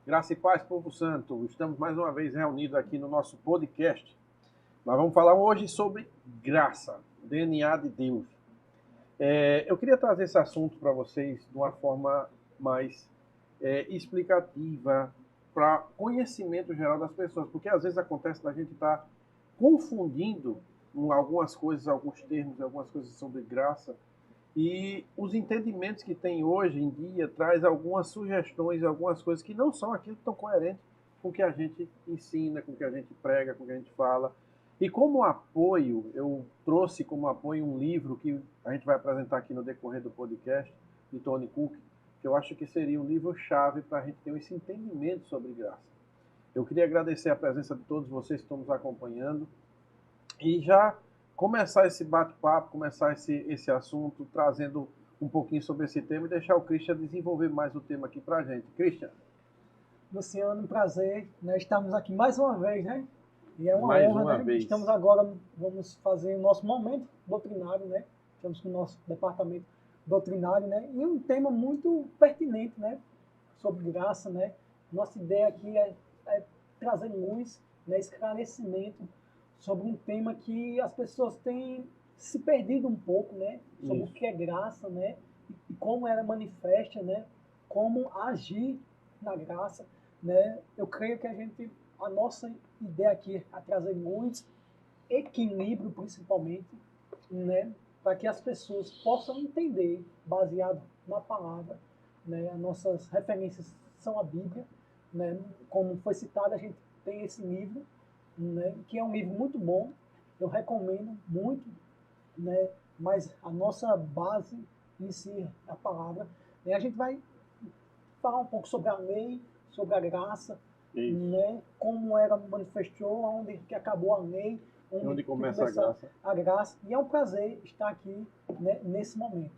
Graça e paz, povo santo. Estamos mais uma vez reunidos aqui no nosso podcast. Nós vamos falar hoje sobre graça, DNA de Deus. Eu queria trazer esse assunto para vocês de uma forma mais explicativa, para conhecimento geral das pessoas, porque às vezes acontece da gente estar confundindo algumas coisas, alguns termos, algumas coisas sobre graça. E os entendimentos que tem hoje em dia traz algumas sugestões, algumas coisas que não são aquilo que estão coerentes com o que a gente ensina, com o que a gente prega, com o que a gente fala. E como apoio, eu trouxe como apoio um livro que a gente vai apresentar aqui no decorrer do podcast, de Tony Cook, que eu acho que seria um livro-chave para a gente ter esse entendimento sobre graça. Eu queria agradecer a presença de todos vocês que estão nos acompanhando e já começar esse bate-papo, começar esse assunto, trazendo um pouquinho sobre esse tema e deixar o Christian desenvolver mais o tema aqui para a gente. Christian. Luciano, um prazer, né? Estamos aqui mais uma vez, né? E é uma mais honra, uma né? vez. Estamos agora, vamos fazer o nosso momento doutrinário, né? Estamos com o nosso departamento doutrinário, né? E um tema muito pertinente, né? Sobre graça, né? Nossa ideia aqui é trazer luz, né? Esclarecimento sobre um tema que as pessoas têm se perdido um pouco, né? Sobre o que é graça, né? E como ela manifesta, né? Como agir na graça, né? Eu creio que a nossa ideia aqui é trazer luz, equilíbrio principalmente, né? Para que as pessoas possam entender, baseado na palavra, né? As nossas referências são a Bíblia, né? Como foi citado, a gente tem esse livro, né, que é um livro muito bom, eu recomendo muito, né, mas a nossa base em si é a palavra. E a gente vai falar um pouco sobre a lei, sobre a graça, né, como ela manifestou, onde que acabou a lei, onde começa a graça. E é um prazer estar aqui, né, nesse momento.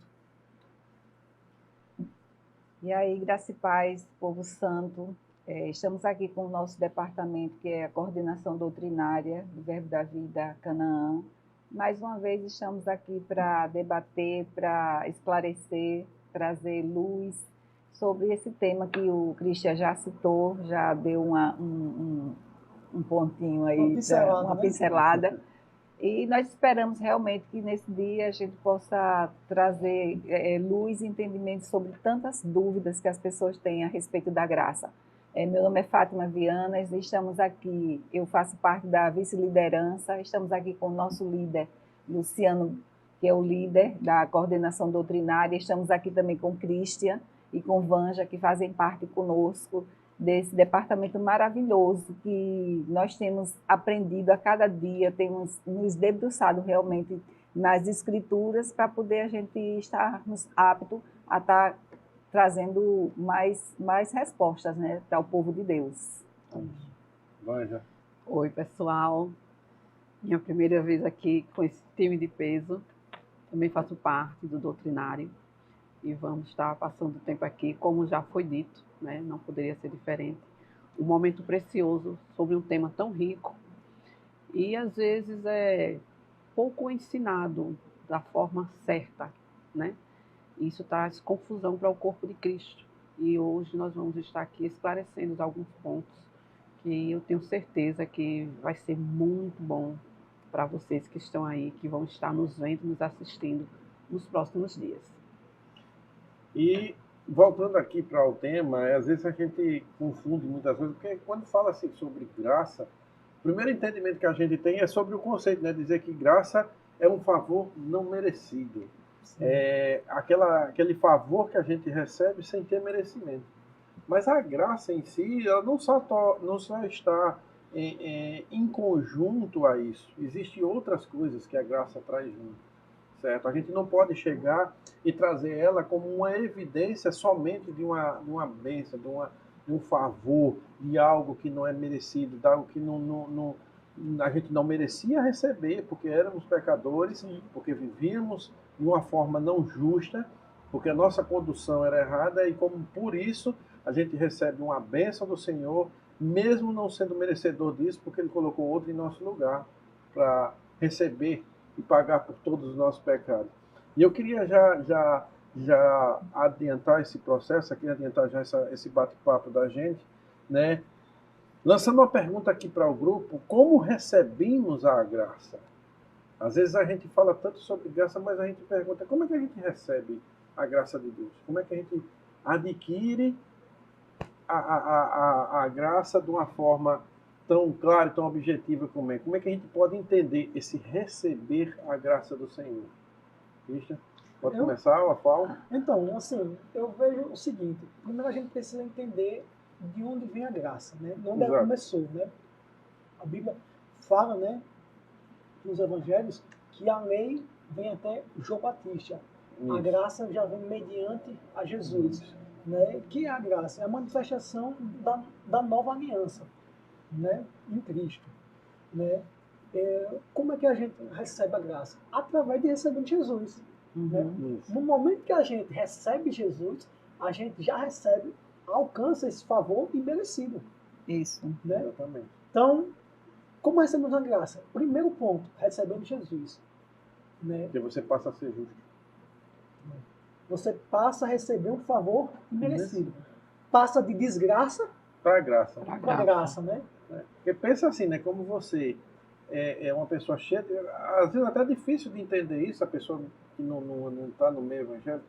E aí, graça e paz, povo santo. Estamos aqui com o nosso departamento, que é a coordenação doutrinária do Verbo da Vida Canaã. Mais uma vez estamos aqui para debater, para esclarecer, trazer luz sobre esse tema que o Christian já citou, já deu um pontinho aí, uma pincelada. E nós esperamos realmente que nesse dia a gente possa trazer luz e entendimento sobre tantas dúvidas que as pessoas têm a respeito da graça. Meu nome é Fátima Viana, estamos aqui, eu faço parte da vice-liderança, estamos aqui com o nosso líder, Luciano, que é o líder da coordenação doutrinária, estamos aqui também com Christian e com Vanja, que fazem parte conosco desse departamento maravilhoso que nós temos aprendido a cada dia, temos nos debruçado realmente nas escrituras para poder a gente estarmos aptos a estar trazendo mais respostas, né, para o povo de Deus. Vanja. Oi, pessoal. Minha primeira vez aqui com esse time de peso. Também faço parte do doutrinário. E vamos estar passando tempo aqui, como já foi dito, né? Não poderia ser diferente. Um momento precioso sobre um tema tão rico. E às vezes é pouco ensinado da forma certa, né? Isso traz confusão para o corpo de Cristo. E hoje nós vamos estar aqui esclarecendo alguns pontos que eu tenho certeza que vai ser muito bom para vocês que estão aí, que vão estar nos vendo, nos assistindo nos próximos dias. E voltando aqui para o tema, às vezes a gente confunde muitas coisas, porque quando fala assim sobre graça, o primeiro entendimento que a gente tem é sobre o conceito, né? Dizer que graça é um favor não merecido. É aquele favor que a gente recebe sem ter merecimento. Mas a graça em si, ela não só está em conjunto a isso. Existem outras coisas que a graça traz junto, certo? A gente não pode chegar e trazer ela como uma evidência somente de uma bênção, de um favor, de algo que não é merecido, de algo que a gente não merecia receber, porque éramos pecadores, porque vivíamos de uma forma não justa, porque a nossa condução era errada, e como por isso a gente recebe uma bênção do Senhor, mesmo não sendo merecedor disso, porque Ele colocou outro em nosso lugar para receber e pagar por todos os nossos pecados. E eu queria já adiantar esse processo, aqui adiantar já esse bate-papo da gente, né? Lançando uma pergunta aqui para o grupo, como recebemos a graça? Às vezes a gente fala tanto sobre graça, mas a gente pergunta, como é que a gente recebe a graça de Deus? Como é que a gente adquire a graça de uma forma tão clara e tão objetiva como é? Como é que a gente pode entender esse receber a graça do Senhor? Christian, pode começar, Afal? Então, assim, eu vejo o seguinte, primeiro a gente precisa entender de onde vem a graça, né? De onde ela começou, né? A Bíblia fala, né, nos evangelhos, que a lei vem até João Batista. A graça já vem mediante a Jesus. Né? Que é a graça? É a manifestação da nova aliança, né? Em Cristo. Né? Como é que a gente recebe a graça? Através de receber Jesus. Né? No momento que a gente recebe Jesus, a gente já recebe, alcança esse favor imerecido. Isso. Né? Exatamente. Então, como recebemos a graça? Primeiro ponto, recebendo Jesus. Né? Porque você passa a ser justo. Você passa a receber um favor imerecido. Passa de desgraça para graça. Para graça, né? Porque pensa assim, né? Como você é uma pessoa cheia, às vezes até é difícil de entender isso, a pessoa que não está no meio evangélico,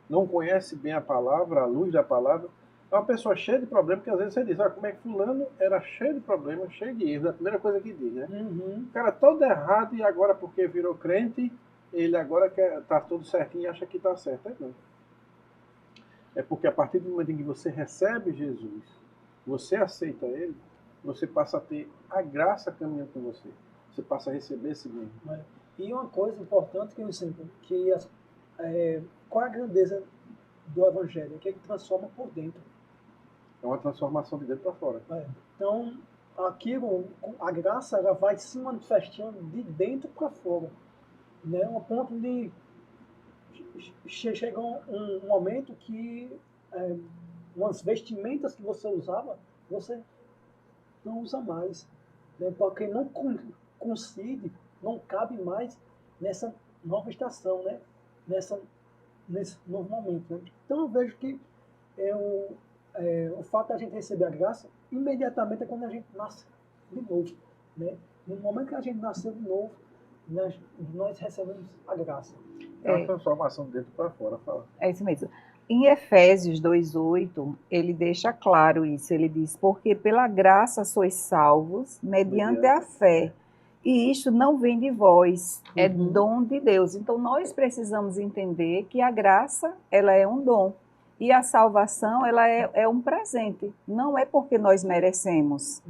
não conhece bem a palavra, a luz da palavra, é uma pessoa cheia de problemas, porque às vezes você diz, como é que fulano era cheio de problemas, cheio de erros, é a primeira coisa que diz, né? O cara todo errado e agora porque virou crente, ele agora está tudo certinho e acha que está certo. Não. É porque a partir do momento em que você recebe Jesus, você aceita ele, você passa a ter a graça caminhando com você. Você passa a receber esse bem. E uma coisa importante que eu sempre, qual é a grandeza do Evangelho? É que ele transforma por dentro. É uma transformação de dentro para fora. Então, a graça ela vai se manifestando de dentro para fora. Né? Um ponto de chega um momento que umas vestimentas que você usava, você não usa mais, né? Porque não coincide, não cabe mais nessa nova estação, né? Nesse novo momento. Né? Então eu vejo que o fato da gente receber a graça, imediatamente é quando a gente nasce de novo. Né? No momento que a gente nasceu de novo, nós recebemos a graça. É uma transformação de dentro para fora. Fala. É isso mesmo. Em Efésios 2,8, ele deixa claro isso. Ele diz, porque pela graça sois salvos, mediante a fé. E isto não vem de vós, é dom de Deus. Então, nós precisamos entender que a graça, ela é um dom. E a salvação, ela é um presente. Não é porque nós merecemos.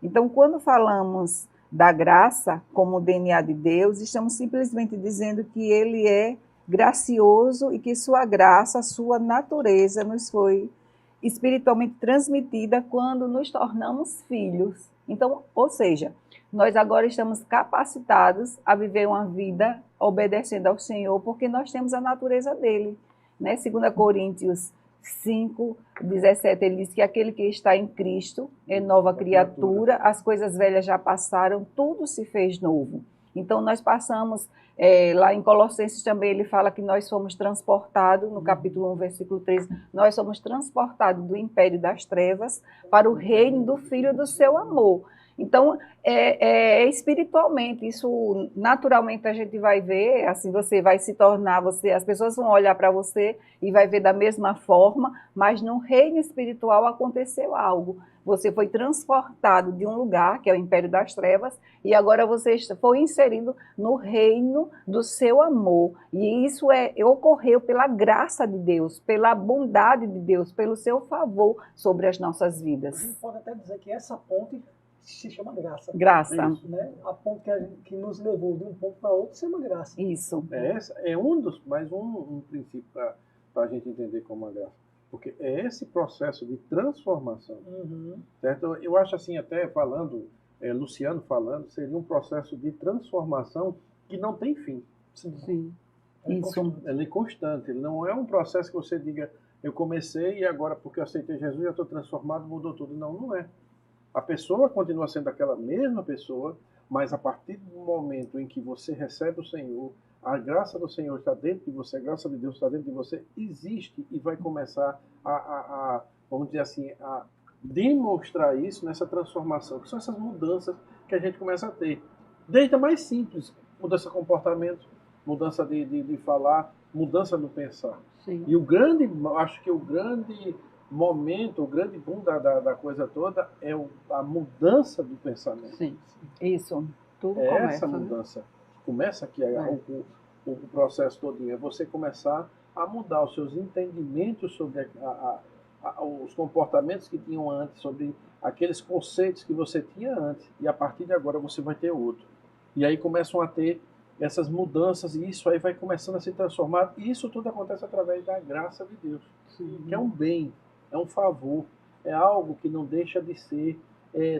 Então, quando falamos da graça como o DNA de Deus, estamos simplesmente dizendo que ele é gracioso e que sua graça, sua natureza nos foi espiritualmente transmitida quando nos tornamos filhos. Então, ou seja, nós agora estamos capacitados a viver uma vida obedecendo ao Senhor, porque nós temos a natureza dele. Né? 2 Coríntios 5:17, ele diz que aquele que está em Cristo é nova criatura, as coisas velhas já passaram, tudo se fez novo. Então, nós passamos, lá em Colossenses também ele fala que nós somos transportados, no capítulo 1, versículo 13, nós somos transportados do império das trevas para o reino do Filho do seu amor. Então, espiritualmente, isso naturalmente a gente vai ver, assim, você vai se tornar, as pessoas vão olhar para você e vai ver da mesma forma, mas no reino espiritual aconteceu algo. Você foi transportado de um lugar, que é o império das trevas, e agora você foi inserido no reino do seu amor. E isso ocorreu pela graça de Deus, pela bondade de Deus, pelo seu favor sobre as nossas vidas. A gente pode até dizer que essa ponte se chama graça. Graça. Isso, né? A ponte que nos levou de um ponto para outro se chama graça. Isso. É mais um princípio para a gente entender como a graça. Porque é esse processo de transformação. Certo? Eu acho assim, até falando, Luciano falando, seria um processo de transformação que não tem fim. Sim. Ele é constante. Ele não é um processo que você diga, eu comecei e agora porque eu aceitei Jesus já estou transformado, mudou tudo. Não, não é. A pessoa continua sendo aquela mesma pessoa, mas a partir do momento em que você recebe o Senhor, a graça do Senhor está dentro de você, a graça de Deus está dentro de você, existe e vai começar vamos dizer assim, demonstrar isso nessa transformação, que são essas mudanças que a gente começa a ter. Desde a mais simples, mudança de comportamento, mudança de falar, mudança do pensar. Sim. E acho que o grande momento, o grande boom da coisa toda é a mudança do pensamento. Sim. Isso. Tudo É começa, essa né? mudança. Começa aqui É. o processo todinho. É você começar a mudar os seus entendimentos sobre os comportamentos que tinham antes, sobre aqueles conceitos que você tinha antes. E a partir de agora você vai ter outro. E aí começam a ter essas mudanças e isso aí vai começando a se transformar. E isso tudo acontece através da graça de Deus, que é um bem, é um favor, é algo que não deixa de ser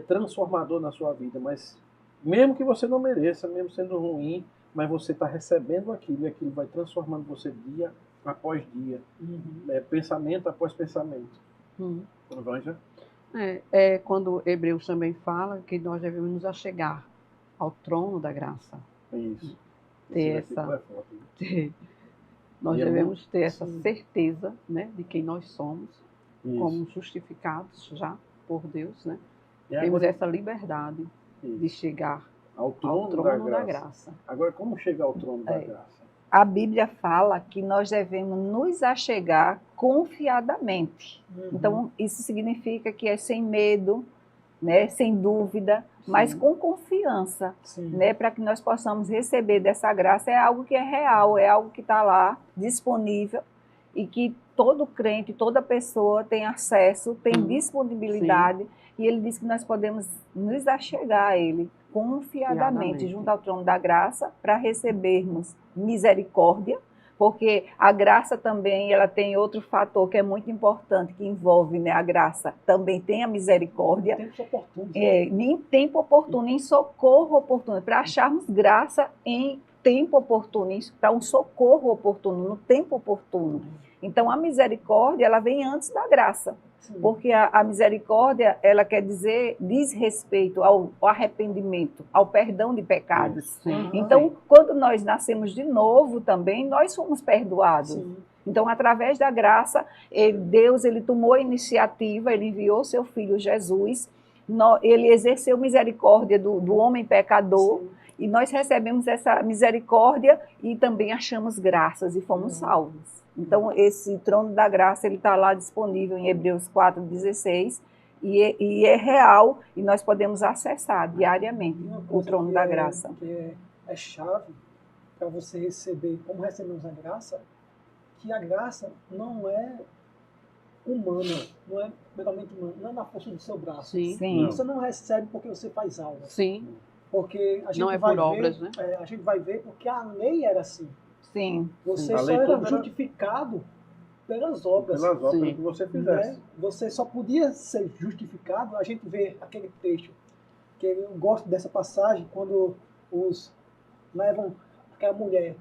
transformador na sua vida, mas mesmo que você não mereça, mesmo sendo ruim, mas você está recebendo aquilo e aquilo vai transformando você dia após dia, pensamento após pensamento. Vanja? É quando Hebreus também fala que nós devemos nos achegar ao trono da graça. Isso. Ter Esse essa, versículo é forte. nós E é devemos ter essa Sim. certeza, né, de quem nós somos, Isso. como justificados já por Deus, né? E Temos agora, essa liberdade de chegar ao ao trono, trono da da graça. graça. Agora, como chegar ao trono da É. graça? A Bíblia fala que nós devemos nos achegar confiadamente. Então, isso significa que é sem medo, né, sem dúvida, mas Sim. com confiança, Sim. né, para que nós possamos receber dessa graça. É algo que é real, é algo que está lá, disponível, e que todo crente, toda pessoa tem acesso, tem disponibilidade, e ele diz que nós podemos nos achegar a ele confiadamente, Fiadamente. junto ao trono da graça, para recebermos misericórdia, porque a graça também ela tem outro fator que é muito importante, que envolve, né, a graça, também tem a misericórdia, Tempos oportunos. em tempo oportuno, em socorro oportuno, para acharmos graça em tempo oportuno, para um socorro oportuno, no tempo oportuno. Então, a misericórdia, ela vem antes da graça, Sim. porque a misericórdia, ela quer dizer, diz respeito ao arrependimento, ao perdão de pecados. Sim. Então, quando nós nascemos de novo também, nós somos perdoados. Sim. Então, através da graça, Deus ele tomou a iniciativa, ele enviou seu Filho Jesus, ele exerceu misericórdia do homem pecador, Sim. e nós recebemos essa misericórdia e também achamos graças e fomos salvos. Então, esse trono da graça ele está lá disponível em Hebreus 4,16, e é real, e nós podemos acessar diariamente Uma o coisa trono que da graça. Que é chave para você receber, como recebemos a graça, que a graça não é humana, não é meramente humana, não é na força do seu braço. Sim. Sim. Você não recebe porque você faz algo. Sim. Porque a gente Não é vai por ver, obras, né? a gente vai ver porque a lei era assim. Sim. Você A só lei era toda era- justificado pelas obras. Pelas obras Sim. que você Né? fizesse. Você só podia ser justificado, a gente vê aquele texto, que eu gosto dessa passagem, quando os levam aquela mulher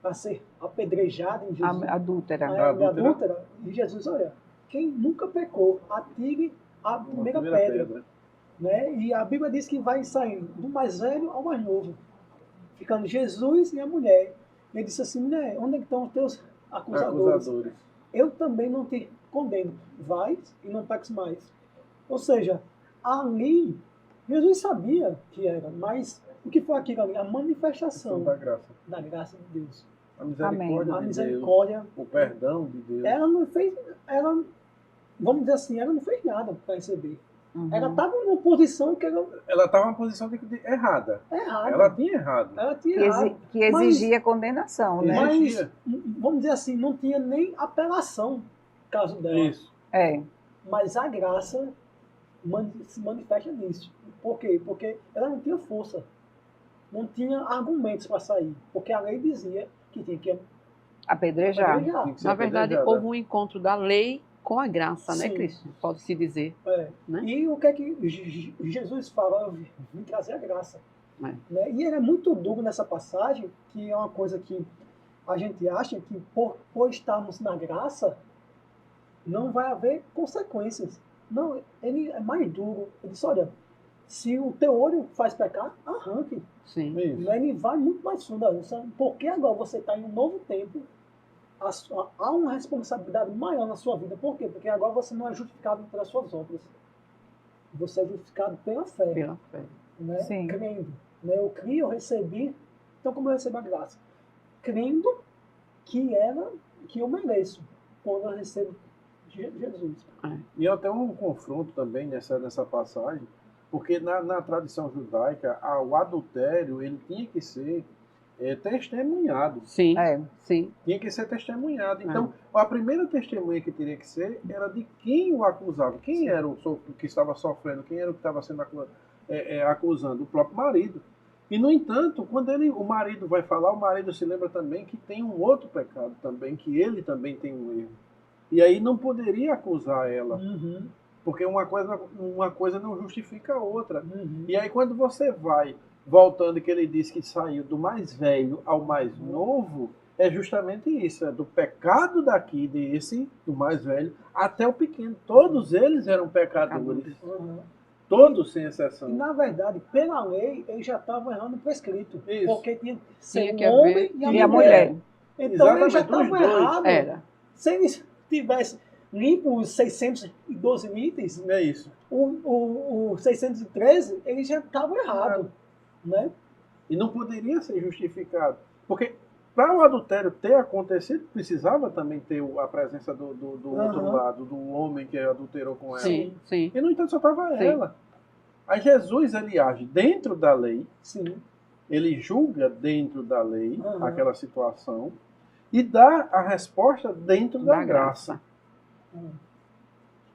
a ser apedrejada em Jesus, A adúltera. a adúltera. adúltera, e Jesus, olha, quem nunca pecou, atire a primeira pedra. Né? E a Bíblia diz que vai saindo do mais velho ao mais novo, ficando Jesus e a mulher. E ele disse assim, mulher, onde é que estão os teus acusadores? Eu também não te condeno. Vai e não peques mais. Ou seja, ali, Jesus sabia que era, mas o que foi aquilo ali? A manifestação Da graça. da graça de Deus. A misericórdia A de misericórdia. Deus. O perdão de Deus. Ela não fez, vamos dizer assim, ela não fez nada para receber. Ela estava numa posição que era Ela estava numa posição errada. errada. Ela tinha errado. Ela tinha errado. Que exigia condenação, né? Mas, Exigia. vamos dizer assim, não tinha nem apelação no caso dela. Isso. É. Mas a graça se manifesta nisso. Por quê? Porque ela não tinha força. Não tinha argumentos para sair. Porque a lei dizia que tinha que Apedrejar. apedrejar. Tinha que ser Na verdade, apedrejada. houve um encontro da lei com a graça, né, Sim. Cristian? Pode-se dizer. É. Né? E o que é que Jesus fala? Eu vim trazer a graça. É. Né? E ele é muito duro nessa passagem, que é uma coisa que a gente acha que por estarmos na graça, não vai haver consequências. Não, ele é mais duro. Ele diz, olha, se o teu olho faz pecar, arranque. Sim. Isso. Ele vai muito mais fundo ainda, sabe? Porque agora você está em um novo tempo, há uma responsabilidade maior na sua vida. Por quê? Porque agora você não é justificado pelas suas obras. Você é justificado pela fé, Pela fé. né? Sim. Crendo. Né? Eu criei, eu recebi. Então, como eu recebo a graça? Crendo que eu mereço quando eu recebo Jesus. E até um confronto também nessa passagem, porque na tradição judaica, o adultério ele tinha que ser testemunhado. Sim, É. sim. Tinha que ser testemunhado. Então, a primeira testemunha que teria que ser era de quem o acusava. Quem era o que estava sofrendo, quem era o que estava sendo acusando? O próprio marido. E, no entanto, quando o marido vai falar, o marido se lembra também que tem um outro pecado também, que ele também tem um erro. E aí não poderia acusar ela, Uhum. porque uma coisa não justifica a outra. Uhum. E aí quando você vai voltando, que ele diz que saiu do mais velho ao mais novo, é justamente isso, é do pecado daqui, do mais velho, até o pequeno. Todos eles eram pecadores. Uhum. Todos, sem E, exceção. na verdade, pela lei, eles já estavam errando prescrito. Isso. Porque tinha que ser Tinha o que homem haver- e E a mulher. Então eles já Exatamente, os estavam dois. errados. Era. Se eles tivessem limpo os 612 itens, É isso. o 613, eles já estavam errados. Né? E não poderia ser justificado. Porque para o adultério ter acontecido, precisava também ter a presença do outro Aham. lado, do homem que adulterou com ela. Sim, sim. E, no entanto, só estava Sim. ela. Aí Jesus, ele age dentro da lei, Sim. ele julga dentro da lei Aham. aquela situação e dá a resposta dentro da graça. Hum.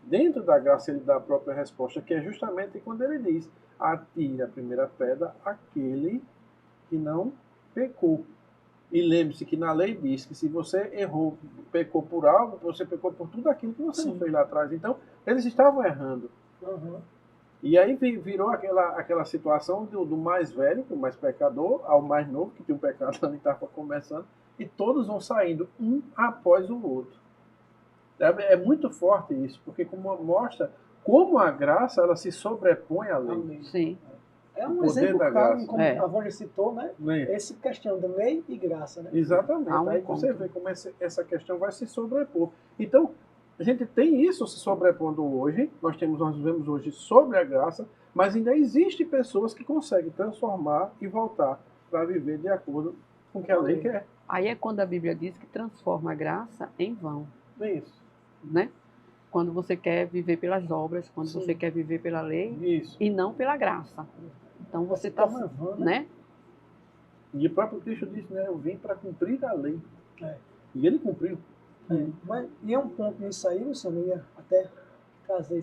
Dentro da graça ele dá a própria resposta, que é justamente quando ele diz: atire a primeira pedra aquele que não pecou. E lembre-se que na lei diz que se você errou, pecou por algo, você pecou por tudo aquilo que você não Sim. fez lá atrás. Então, eles estavam errando. Uhum. E aí virou aquela situação do mais velho, o mais pecador, ao mais novo, que tinha um pecado ali, estava começando, e todos vão saindo um após o outro. É muito forte isso, porque mostra como a graça ela se sobrepõe à lei. Amém. Sim. É O um poder exemplo da claro, graça. como É. a Vânia citou, né? Né? Essa questão de lei e graça, né? Exatamente. Há um Aí você encontro. vê como essa questão vai se sobrepor. Então, a gente tem isso se sobrepondo hoje, nós vemos hoje sobre a graça, mas ainda existem pessoas que conseguem transformar e voltar para viver de acordo com o que a lei quer. Aí é quando a Bíblia diz que transforma a graça em vão, É isso. né? Quando você quer viver pelas obras, quando Sim. você quer viver pela lei Isso. e não pela graça. Então você está, torna vã, né? E o próprio Cristo disse, né? Eu vim para cumprir a lei. É. E ele cumpriu. E é um ponto nisso aí, Luciano, eu ia até trazer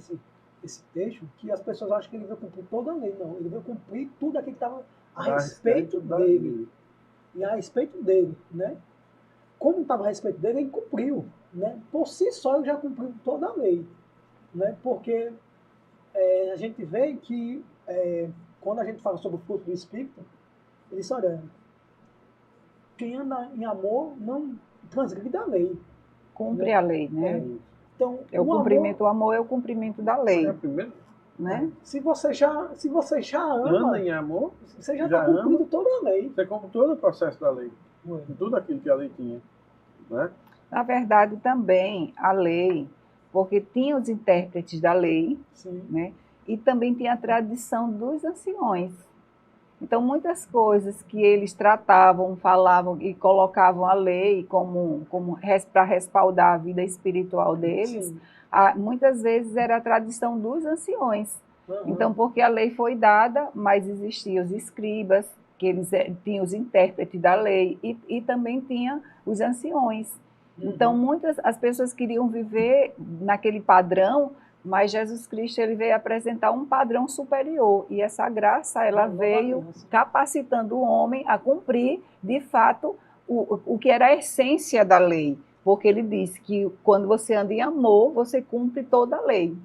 esse texto, que as pessoas acham que ele veio cumprir toda a lei. Não, ele veio cumprir tudo aquilo que estava a respeito da dele. lei. E a respeito dele, né? Como estava a respeito dele, ele cumpriu. Né? Por si só, ele já cumpriu toda a lei. Né? Porque a gente vê que, quando a gente fala sobre o fruto do Espírito, ele diz, olha, quem anda em amor não transgride a lei. Cumpre a lei, né? É. Então, O cumprimento, o amor é o cumprimento da lei, É, primeiro, né? se você já ama, anda em amor, você já já está cumprindo ama. toda a lei. você cumpre todo o processo da lei. Tudo aquilo que a lei tinha. Né? Na verdade, também a lei, porque tinha os intérpretes da lei, Sim. né? E também tinha a tradição dos anciões. Então, muitas coisas que eles tratavam, falavam e colocavam a lei como para respaldar a vida espiritual deles, Sim. muitas vezes era a tradição dos anciões. Uhum. Então, porque a lei foi dada, mas existiam os escribas, que eles tinham os intérpretes da lei, e também tinha os anciões. Então, as pessoas queriam viver naquele padrão, mas Jesus Cristo ele veio apresentar um padrão superior. E essa graça ela veio capacitando o homem a cumprir, de fato, o que era a essência da lei. Porque ele disse que quando você anda em amor, você cumpre toda a lei.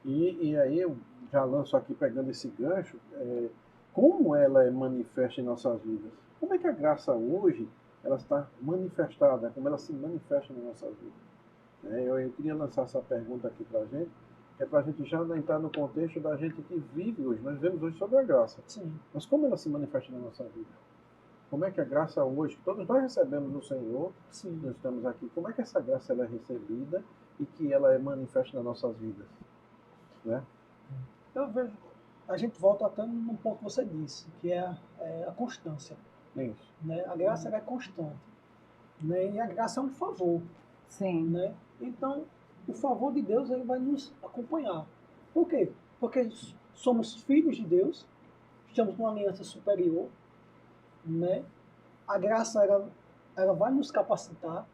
E aí eu já lanço aqui, pegando esse gancho, como ela é manifesta em nossas vidas? Como é que a graça hoje ela está manifestada, como ela se manifesta nas nossas vidas? Eu queria lançar essa pergunta aqui para a gente, que é para a gente já entrar no contexto da gente que vive hoje. Nós vivemos hoje sobre a graça. Sim. Mas como ela se manifesta na nossa vida? Como é que a graça hoje, todos nós recebemos do Senhor, Sim. nós estamos aqui, como é que essa graça ela é recebida e que ela é manifesta nas nossas vidas? né? Eu vejo, a gente volta até num ponto que você disse, que é a constância. Isso. Né? A graça ela é constante. Né? E a graça é um favor. Sim. Né? Então, o favor de Deus ele vai nos acompanhar. Por quê? Porque somos filhos de Deus, estamos numa aliança superior, né? A graça ela vai nos capacitar,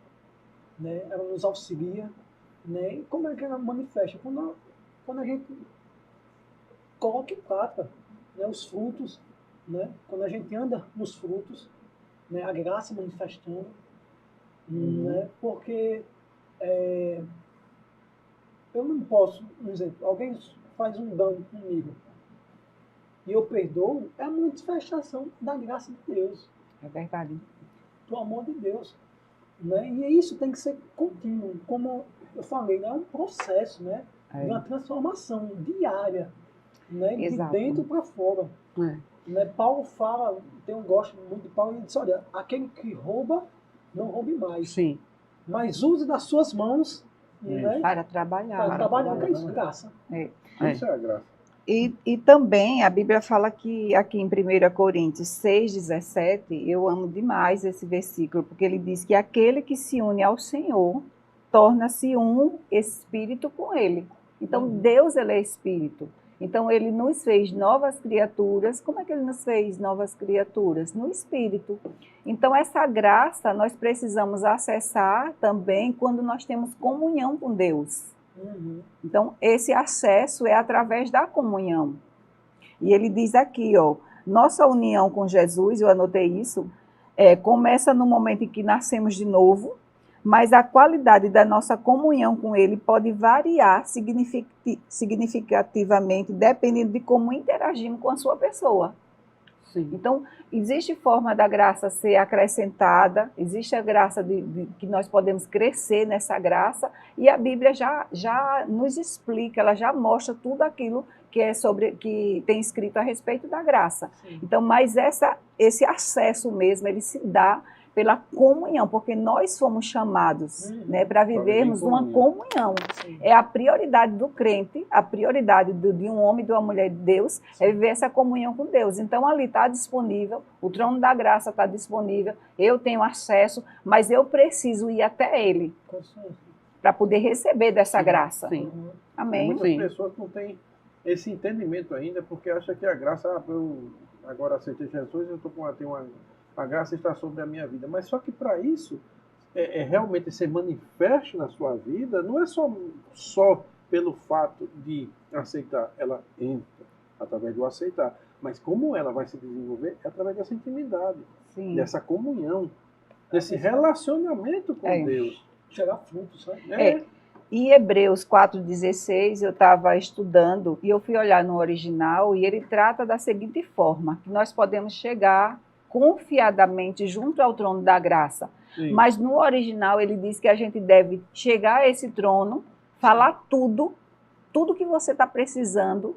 né? Ela nos auxilia, né? E como é que ela manifesta? Quando a gente coloca em prática, né, os frutos, né? Quando a gente anda nos frutos, né, a graça manifestando, né? Porque eu não posso, por exemplo, alguém faz um dano comigo e eu perdoo, é a manifestação da graça de Deus, É verdade. do amor de Deus. Né? E isso tem que ser contínuo, como eu falei, né? É um processo, né? É. De uma transformação diária, né? De Exato. dentro para fora. É. Né? Paulo fala, eu gosto muito de Paulo, ele diz, olha, aquele que rouba, não roube mais, Sim. mas use das suas mãos, né? Para trabalhar. Para trabalhar, que é isso, graça. É. Isso é a graça. E também a Bíblia fala que aqui em 1 Coríntios 6,17, eu amo demais esse versículo, porque ele diz que aquele que se une ao Senhor torna-se um espírito com ele. Então, Deus, ele é espírito. Então, ele nos fez novas criaturas. Como é que ele nos fez novas criaturas? No espírito. Então, essa graça nós precisamos acessar também quando nós temos comunhão com Deus. Então, esse acesso é através da comunhão. E ele diz aqui, ó, nossa união com Jesus, eu anotei isso, começa no momento em que nascemos de novo, mas a qualidade da nossa comunhão com ele pode variar significativamente, dependendo de como interagimos com a sua pessoa. Sim. Então, existe forma da graça ser acrescentada, existe a graça que nós podemos crescer nessa graça, e a Bíblia já nos explica, ela já mostra tudo aquilo que tem escrito a respeito da graça. Sim. Então, mas esse acesso mesmo, ele se dá pela comunhão, porque nós fomos chamados, né, para vivermos uma comunhão. Sim. É a prioridade do crente, a prioridade de um homem e de uma mulher de Deus, é viver essa comunhão com Deus. Então, ali está disponível, o trono da graça está disponível, eu tenho acesso, mas eu preciso ir até ele para poder receber dessa graça. Sim. Amém? Muitas Sim. pessoas não têm esse entendimento ainda, porque acham que a graça, eu agora aceitei Jesus, eu tenho a graça está sobre a minha vida. Mas só que para isso, realmente ser manifesto na sua vida, não é só pelo fato de aceitar, ela entra através do aceitar. Mas como ela vai se desenvolver? É através dessa intimidade, Sim. dessa comunhão, desse relacionamento com Deus. Chegar frutos, né? Em Hebreus 4,16, eu estava estudando e eu fui olhar no original e ele trata da seguinte forma, que nós podemos chegar confiadamente junto ao trono da graça. Sim. Mas no original ele diz que a gente deve chegar a esse trono, falar tudo que você está precisando,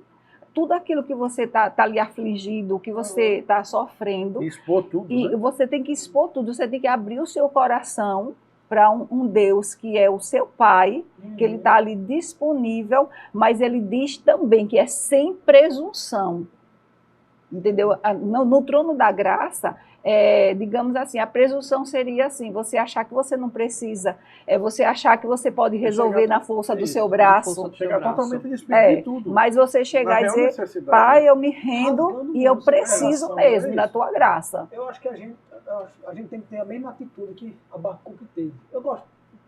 tudo aquilo que você está ali afligido, que você está sofrendo. E expor tudo, E né? você tem que expor tudo, você tem que abrir o seu coração para um Deus que é o seu Pai, que ele está ali disponível, mas ele diz também que é sem presunção. Entendeu? No trono da graça, digamos assim, a presunção seria assim, você achar que você não precisa, você achar que você pode resolver na força do seu braço, Chegar totalmente desprendido de tudo. mas você chegar e dizer, necessidade. Pai, eu me rendo Rasgando e eu mesmo, preciso relação, mesmo é da isso. tua graça. Eu acho que a gente tem que ter a mesma atitude que Abacuque teve. Eu gosto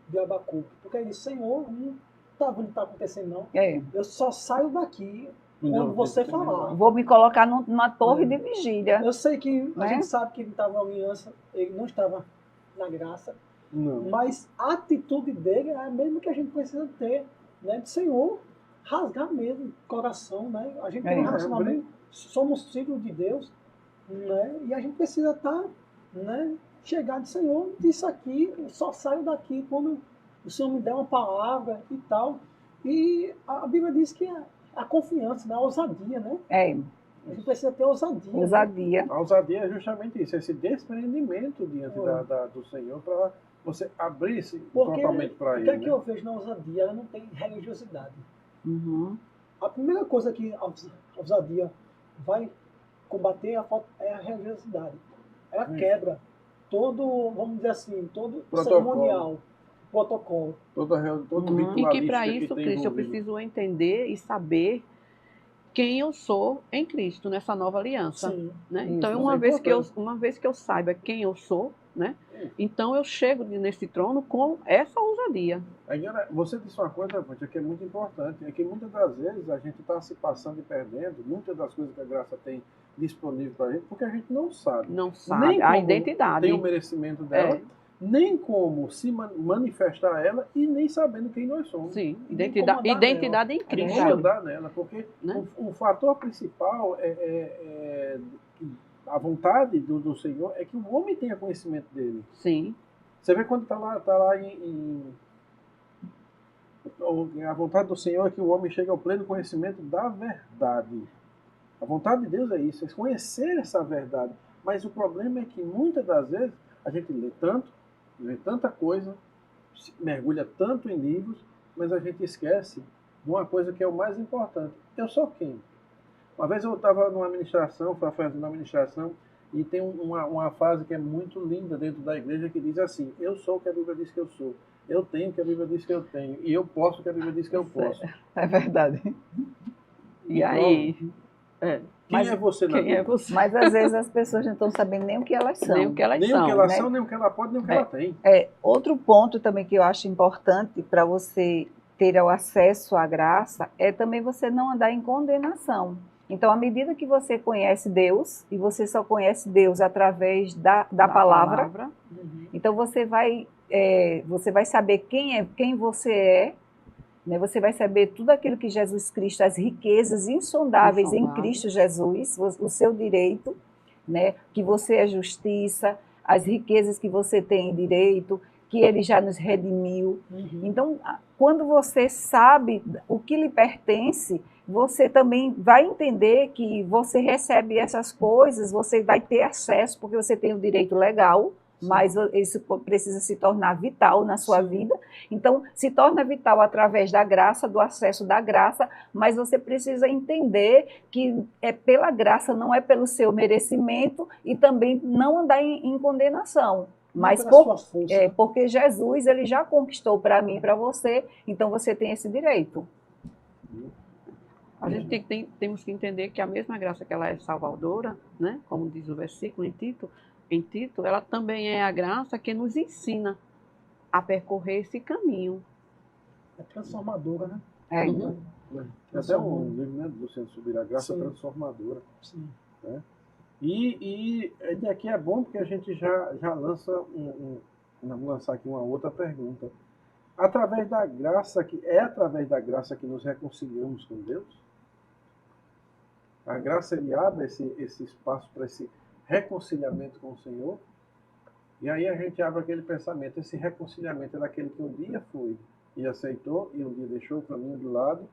de Abacuque, porque ele disse, Senhor, não está vendo o que está acontecendo, não. Eu só saio daqui quando você falar. Vou me colocar numa torre de vigília. Eu sei que a Né? gente sabe que ele estava na aliança, ele não estava na graça, Não. mas a atitude dele é a mesma que a gente precisa ter, né? De Senhor, rasgar mesmo o coração, né? A gente tem um relacionamento, somos filhos de Deus, né? E a gente precisa estar, né? Chegar de Senhor, disso aqui, eu só saio daqui quando o Senhor me der uma palavra e tal. E a Bíblia diz que a confiança, né? A ousadia, né? A gente precisa ter ousadia. Ousadia. A ousadia é justamente isso, esse desprendimento diante do Senhor para você abrir-se Porque totalmente para o Ele. que é que eu vejo na ousadia? Ela não tem religiosidade. Uhum. A primeira coisa que a ousadia vai combater é a religiosidade. Ela quebra todo, vamos dizer assim, todo cerimonial, protocolo. Todo E que para ritualística isso, tem Cristo, eu envolvido. preciso entender e saber quem eu sou em Cristo, nessa nova aliança. Sim. Né? Isso, Então, isso uma é vez importante. que eu saiba quem eu sou, né? Então eu chego nesse trono com essa ousadia. Agora, você disse uma coisa, Vânia, que é muito importante, é que muitas das vezes a gente está se passando e perdendo muitas das coisas que a graça tem disponível para a gente, porque a gente não sabe. Não sabe Nem a como identidade. tem o merecimento dela, nem como se manifestar ela e nem sabendo quem nós somos. Sim, Nem como andar identidade em E Cristo. como andar nela, porque Né? o fator principal a vontade do Senhor é que o homem tenha conhecimento dele. Sim, Você vê quando está lá a vontade do Senhor é que o homem chegue ao pleno conhecimento da verdade. A vontade de Deus é isso, é conhecer essa verdade. Mas o problema é que muitas das vezes a gente lê tanto, lê tanta coisa, mergulha tanto em livros, mas a gente esquece de uma coisa que é o mais importante. Eu sou quem? Uma vez eu estava numa administração, fazendo uma administração, e tem uma frase que é muito linda dentro da igreja que diz assim: eu sou o que a Bíblia diz que eu sou, eu tenho o que a Bíblia diz que eu tenho, e eu posso o que a Bíblia diz que eu posso. É verdade. e Então, aí? Quem é você na Quem Bíblia? é você? Mas às vezes as pessoas não estão sabendo nem o que elas são. Nem o que elas Nem são. o que elas né? são, nem o que ela pode, nem o que ela tem. Outro ponto também que eu acho importante para você ter o acesso à graça é também você não andar em condenação. Então, à medida que você conhece Deus, e você só conhece Deus através da palavra, então você vai saber quem você é, né? Você vai saber tudo aquilo que Jesus Cristo, as riquezas insondáveis em Cristo Jesus, o seu direito, né? Que você é justiça, as riquezas que você tem em direito, que Ele já nos redimiu. Então, quando você sabe o que lhe pertence, você também vai entender que você recebe essas coisas, você vai ter acesso, porque você tem o direito legal, mas isso precisa se tornar vital na sua vida. Então, se torna vital através da graça, do acesso da graça, mas você precisa entender que é pela graça, não é pelo seu merecimento, e também não andar em condenação. Mas porque Jesus ele já conquistou para mim e para você, então você tem esse direito. A gente temos que entender que a mesma graça que ela é salvadora, né? Como diz o versículo em Tito, ela também é a graça que nos ensina a percorrer esse caminho. É transformadora, né? É até um livro, né, do Luciano Subirá, Graça Transformadora. Sim. Né? E aqui é bom porque a gente já lança vamos lançar aqui uma outra pergunta. Através da graça através da graça que nos reconciliamos com Deus? A graça ele abre esse espaço para esse reconciliamento com o Senhor. E aí a gente abre aquele pensamento, esse reconciliamento é daquele que um dia foi e aceitou, e um dia deixou o caminho de lado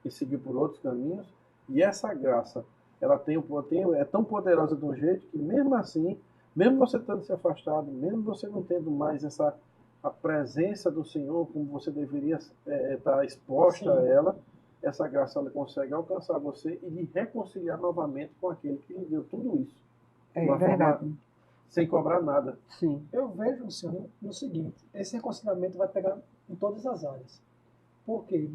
e seguiu por outros caminhos. E essa graça, ela é tão poderosa de um jeito que mesmo assim, mesmo você estando se afastado, mesmo você não tendo mais a presença do Senhor como você deveria estar exposta a ela, essa graça ela consegue alcançar você e lhe reconciliar novamente com aquele que lhe deu tudo isso. É verdade. Sem cobrar nada. Sim. Eu vejo, Luciano, no seguinte: esse reconciliamento vai pegar em todas as áreas. Por quê?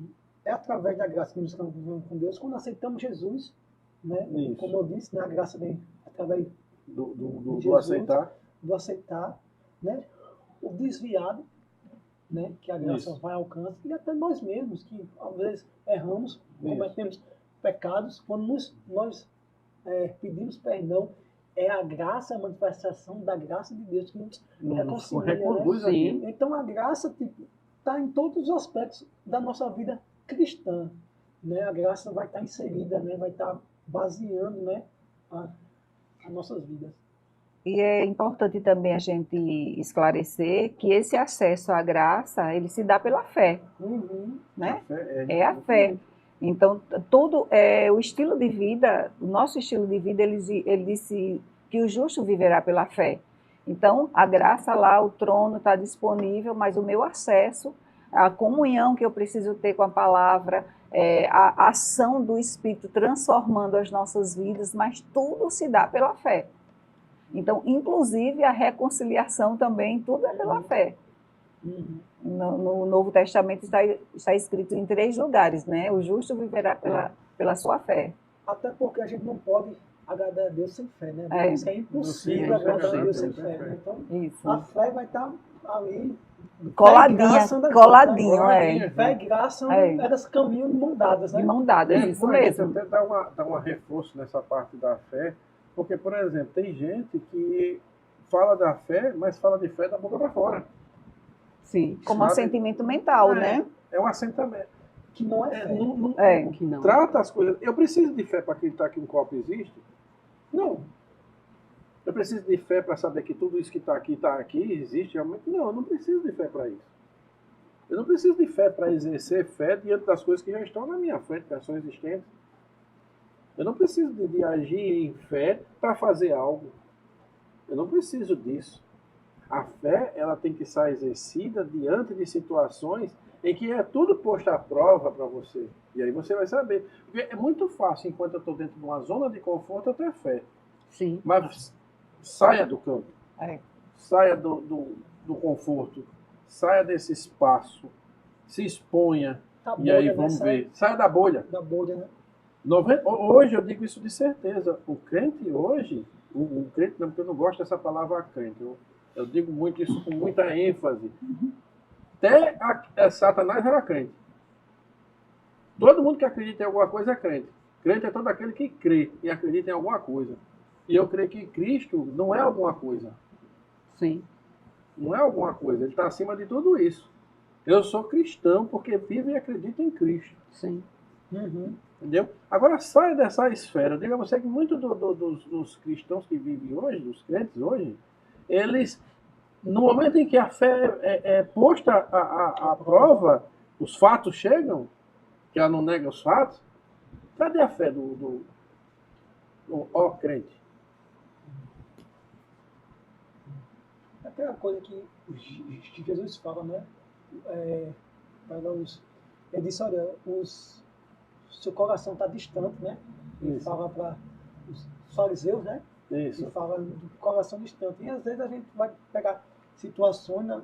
É através da graça que nos reconciliamos com Deus quando aceitamos Jesus, né? Como eu disse, né? A graça vem através do Jesus, aceitar. Do aceitar, né? O desviado, né? Que a graça vai ao alcance, e até nós mesmos, que às vezes erramos, cometemos pecados, quando nós pedimos perdão, é a graça, a manifestação da graça de Deus que nos reconcilia. Né? Então a graça está em todos os aspectos da nossa vida cristã. Né? A graça vai estar inserida, né? Vai estar baseando, né? as nossas vidas. E é importante também a gente esclarecer que esse acesso à graça, ele se dá pela fé. Né? É a fé. Então, todo o estilo de vida, o nosso estilo de vida, ele disse que o justo viverá pela fé. Então, a graça lá, o trono está disponível, mas o meu acesso a comunhão que eu preciso ter com a palavra, a ação do Espírito transformando as nossas vidas, mas tudo se dá pela fé. Então, inclusive a reconciliação também, tudo é pela fé. No Novo Testamento está escrito em 3 lugares, né? O justo viverá pela sua fé. Até porque a gente não pode agradar a Deus sem fé, né? É. Isso é impossível Sim, agradar a Deus sem sim, fé. sim. Né? Então, Isso. a fé vai estar ali. Coladinho, Fé e graça elas caminham de mão dadas, né? de mão dada, é isso mesmo. Até dar um reforço nessa parte da fé, porque, por exemplo, tem gente que fala da fé, mas fala de fé da boca para fora. Sim. Como assentimento mental, né? É um assentamento. Que não é fé. É. Que não. Trata as coisas. Eu preciso de fé para acreditar que um copo existe? Não. Eu preciso de fé para saber que tudo isso que está aqui, existe realmente? Não, eu não preciso de fé para isso. Eu não preciso de fé para exercer fé diante das coisas que já estão na minha frente, que são existentes. Eu não preciso de agir em fé para fazer algo. Eu não preciso disso. A fé, ela tem que ser exercida diante de situações em que é tudo posto à prova para você. E aí você vai saber. Porque é muito fácil, enquanto eu estou dentro de uma zona de conforto, eu ter fé. Sim. Mas saia do campo. É. Saia do conforto. Saia desse espaço. Se exponha. Tá E aí bolha, vamos né? ver. Saia da bolha. Da bolha, né? Hoje eu digo isso de certeza. O crente hoje, o crente, não, porque eu não gosto dessa palavra crente. Eu digo muito isso com muita ênfase. Até Satanás era crente. Todo mundo que acredita em alguma coisa é crente. Crente é todo aquele que crê e acredita em alguma coisa. E eu creio que Cristo não é alguma coisa. Sim. Não é alguma coisa. Ele está acima de tudo isso. Eu sou cristão porque vivo e acredito em Cristo. Sim. Entendeu? Agora saia dessa esfera. Eu digo a você que muitos dos cristãos que vivem hoje, dos crentes hoje, eles, no momento em que a fé é posta à prova, os fatos chegam, que ela não nega os fatos, cadê a fé do crente? Aquela coisa que Jesus fala, né? Ele disse, olha, seu coração está distante, né? Ele Isso. fala para os fariseus, né? Isso. Ele fala do coração distante. E às vezes a gente vai pegar situações na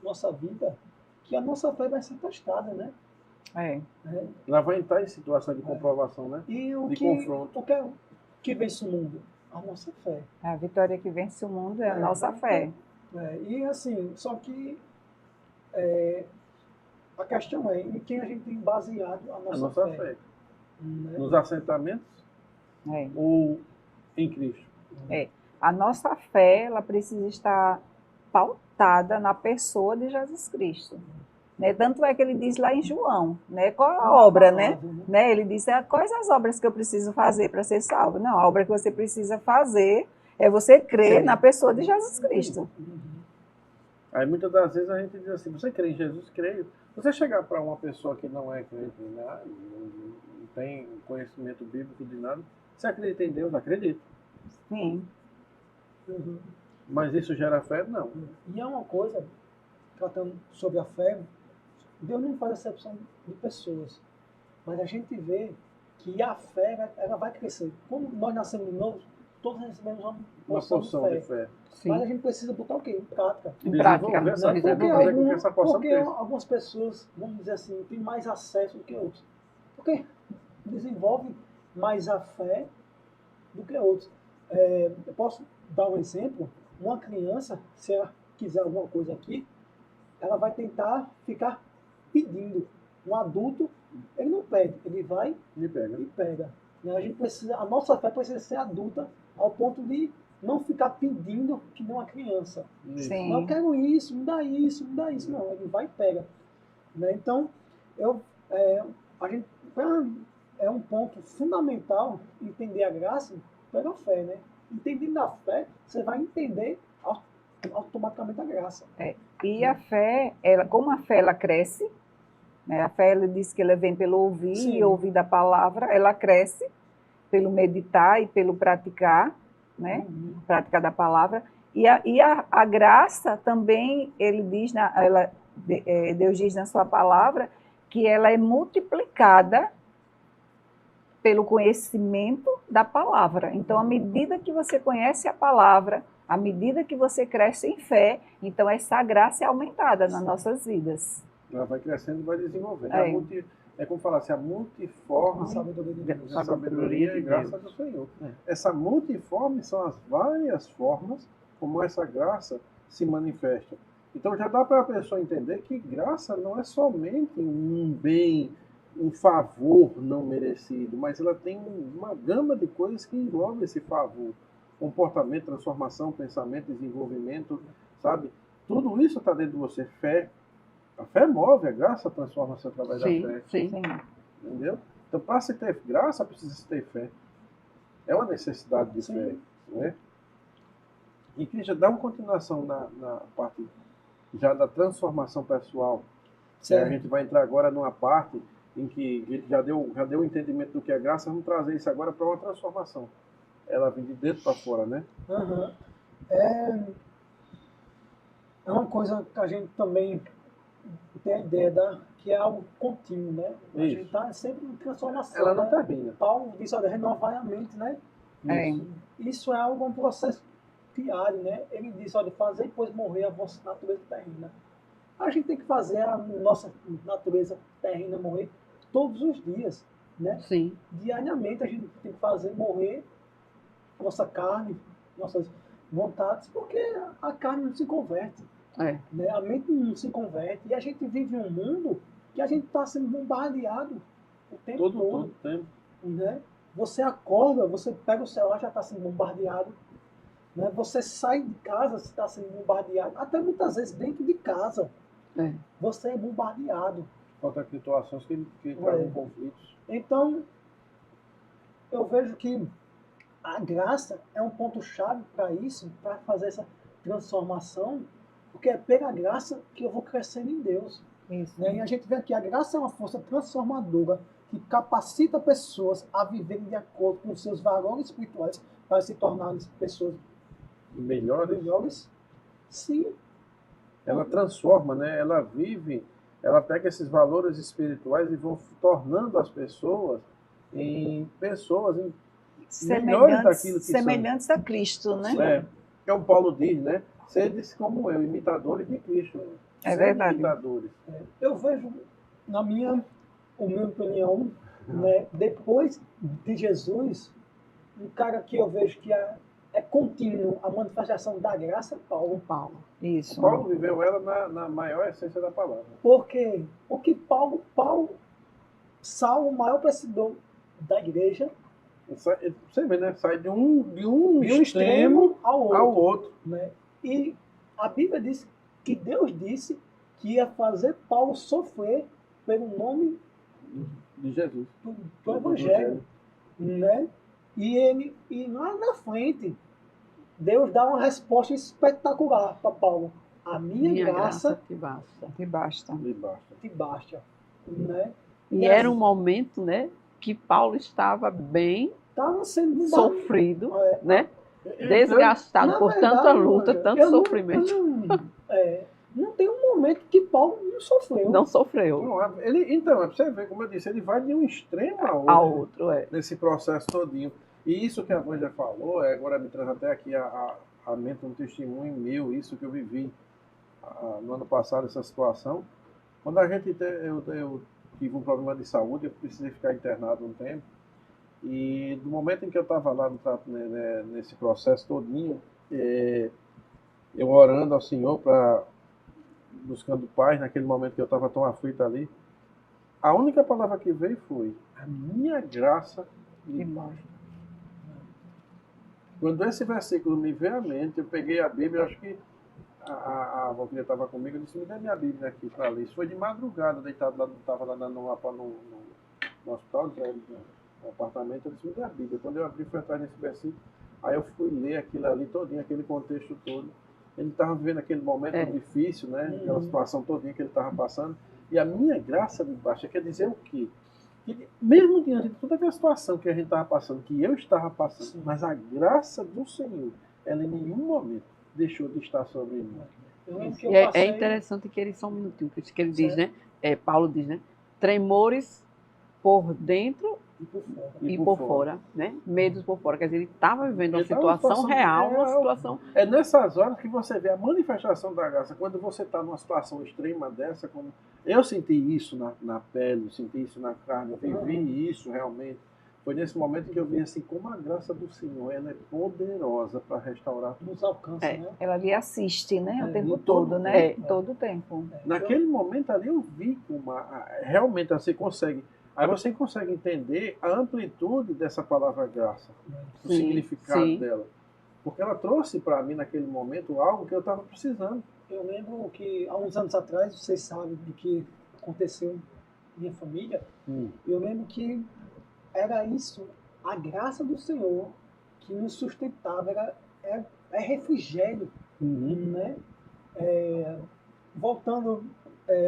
nossa vida que a nossa fé vai ser testada, né? É. Ela vai entrar em situação de comprovação, né? E De confronto. o que vence o mundo? A nossa fé. A vitória que vence o mundo é a nossa fé. E assim, só que a questão é em quem a gente tem baseado a A nossa nossa fé. fé. Né? Nos assentamentos É. ou em Cristo? A nossa fé, ela precisa estar pautada na pessoa de Jesus Cristo. Né? Tanto é que ele diz lá em João, né? Qual a obra, né? Ele diz, quais as obras que eu preciso fazer para ser salvo? Não, a obra que você precisa fazer é você crer na pessoa de Jesus Cristo. Aí muitas das vezes a gente diz assim, você crê em Jesus? Creio. Você chegar para uma pessoa que não é crente, né? Não tem conhecimento bíblico de nada, você acredita em Deus? Acredita. Sim. Mas isso gera fé? Não. E é uma coisa, tratando sobre a fé, Deus não faz acepção de pessoas, mas a gente vê que a fé ela vai crescer. Como nós nascemos de novo, todos recebemos uma porção de fé. Sim. Mas a gente precisa botar o quê? Em prática. Em prática. Desenvolver essa Né? fé, Porque, fazer com que essa porção porque cresça. algumas pessoas, vamos dizer assim, têm mais acesso do que outros. Porque desenvolve mais a fé do que outros. Eu posso dar um exemplo. Uma criança, se ela quiser alguma coisa aqui, ela vai tentar ficar pedindo. Um adulto, ele não pede, ele vai Me pega. e pega. E a nossa fé precisa ser adulta ao ponto de não ficar pedindo que nem uma criança. Sim. Não, eu quero isso, me dá isso, me dá isso. Não, ele vai e pega. Né? Então, é um ponto fundamental entender a graça pela fé. Né? Entendendo a fé, você vai entender automaticamente a graça. E a fé, como a fé ela cresce, né? A fé ela diz que ela vem pelo ouvir Sim. e ouvir da palavra, ela cresce pelo meditar e pelo praticar, né? Prática da palavra. E a graça também, ele diz, ela Deus diz na sua palavra que ela é multiplicada pelo conhecimento da palavra. Então, à medida que você conhece a palavra, à medida que você cresce em fé, então essa graça é aumentada nas nossas vidas. Ela vai crescendo e vai desenvolvendo. É. É como falar assim, a multiforme Sabedoria de Deus. sabedoria e graça do Senhor. Essa multiforme são as várias formas como essa graça se manifesta. Então já dá para a pessoa entender que graça não é somente um bem, um favor não merecido, mas ela tem uma gama de coisas que envolve esse favor. Comportamento, transformação, pensamento, desenvolvimento, sabe? Tudo isso está dentro de você. Fé. A fé move, a graça transforma-se através da fé. Sim. Entendeu? Então, para se ter graça, precisa se ter fé. É uma necessidade de fé. Né? E Cristian, dá uma continuação na parte já da transformação pessoal. A gente vai entrar agora numa parte em que já deu o entendimento do que é graça, vamos trazer isso agora para uma transformação. Ela vem de dentro para fora, né? Uhum. É uma coisa que a gente também tem a ideia que é algo contínuo, né? A gente está sempre em transformação. Ela não né? termina. Paulo diz, olha, renovar a mente, né? Isso é algo, um processo diário, né? Ele diz, olha, fazer pois morrer a vossa natureza terrena. A gente tem que fazer a nossa natureza terrena morrer todos os dias, né? Sim. Diariamente a gente tem que fazer morrer a nossa carne, nossas vontades, porque a carne não se converte. Né? A mente não se converte. E a gente vive um mundo que a gente está sendo bombardeado o tempo todo. Todo tempo. Né? Você acorda, você pega o celular, já está sendo bombardeado. Né? Você sai de casa, você está sendo bombardeado. Até muitas vezes dentro de casa. Você é bombardeado. Contra situações que trazem conflitos. Então, eu vejo que a graça é um ponto-chave para isso, para fazer essa transformação, porque é pela graça que eu vou crescendo em Deus. Isso. Né? E a gente vê que a graça é uma força transformadora que capacita pessoas a viverem de acordo com seus valores espirituais para se tornarem pessoas melhores. Sim. Ela transforma, né? Ela vive, ela pega esses valores espirituais e vão tornando as pessoas em pessoas melhores daquilo que semelhantes são. A Cristo, né? É o Paulo diz, né? Sedes como eu, imitadores de Cristo. É verdade. Imitadores. Eu vejo, na minha opinião, né, depois de Jesus, um cara que eu vejo que é contínuo a manifestação da graça é Paulo. Isso. Paulo viveu ela na maior essência da palavra. Porque o que Saulo, o maior perseguidor da igreja, Você vê, né? Sai de um extremo ao outro. Né? E a Bíblia diz que Deus disse que ia fazer Paulo sofrer pelo nome De Jesus. do Evangelho. Né? E lá na frente, Deus dá uma resposta espetacular para Paulo. A minha graça te basta. Te basta. te basta. Né? E era um momento, né, que Paulo estava bem Estava sendo sofrido, né? Desgastado por tanta luta, tanto sofrimento. Não tem um momento que Paulo não sofreu. Não sofreu. Então, você vê, como eu disse, ele vai de um extremo ao outro, nesse processo todinho. E isso que a Vânia falou, agora me traz até aqui a mente um testemunho meu, isso que eu vivi no ano passado, essa situação. Quando eu tive um problema de saúde, eu precisei ficar internado um tempo. E do momento em que eu estava lá nesse processo todinho, eu orando ao Senhor, buscando paz, naquele momento que eu estava tão aflito ali, a única palavra que veio foi: a minha graça lhe basta. Quando esse versículo me veio à mente, eu peguei a Bíblia, acho que a Valquíria estava comigo, eu disse: me dê minha Bíblia aqui para ler. Isso foi de madrugada, deitado lá, estava lá no hospital, no apartamento, eu disse: me dê a Bíblia. Quando eu abri, fui atrás desse versículo, aí eu fui ler aquilo ali todinho, aquele contexto todo. Ele estava vivendo aquele momento difícil, né? Aquela situação todinha que ele estava passando. E a minha graça de baixa quer dizer o quê? Que mesmo diante de toda aquela situação que a gente estava passando, que eu estava passando, mas a graça do Senhor, ela em nenhum momento deixou de estar sobre mim. Eu lembro que eu E é passei... interessante que ele, só um minutinho, que ele diz, Certo. né? Paulo diz, né? Tremores por dentro E por fora. e por fora, né? Medos por fora. Quer dizer, ele estava vivendo uma Ele tava numa situação real, uma situação... É nessas horas que você vê a manifestação da graça. Quando você está numa situação extrema dessa, como eu senti isso na pele, senti isso na carne, eu vivi isso realmente. Foi nesse momento que eu vi assim como a graça do Senhor ela é poderosa para restaurar tudo. Nos alcança, É. né? Ela lhe assiste, né? O É, tempo em todo todo, né? tempo. Todo o tempo. Naquele momento ali eu vi como realmente você consegue. Aí você consegue entender a amplitude dessa palavra graça, o Sim, significado sim. dela. Porque ela trouxe para mim naquele momento algo que eu estava precisando. Eu lembro que há uns anos atrás, vocês sabem do que aconteceu na minha família, eu lembro que era isso, a graça do Senhor que nos sustentava, é refrigério, né? Voltando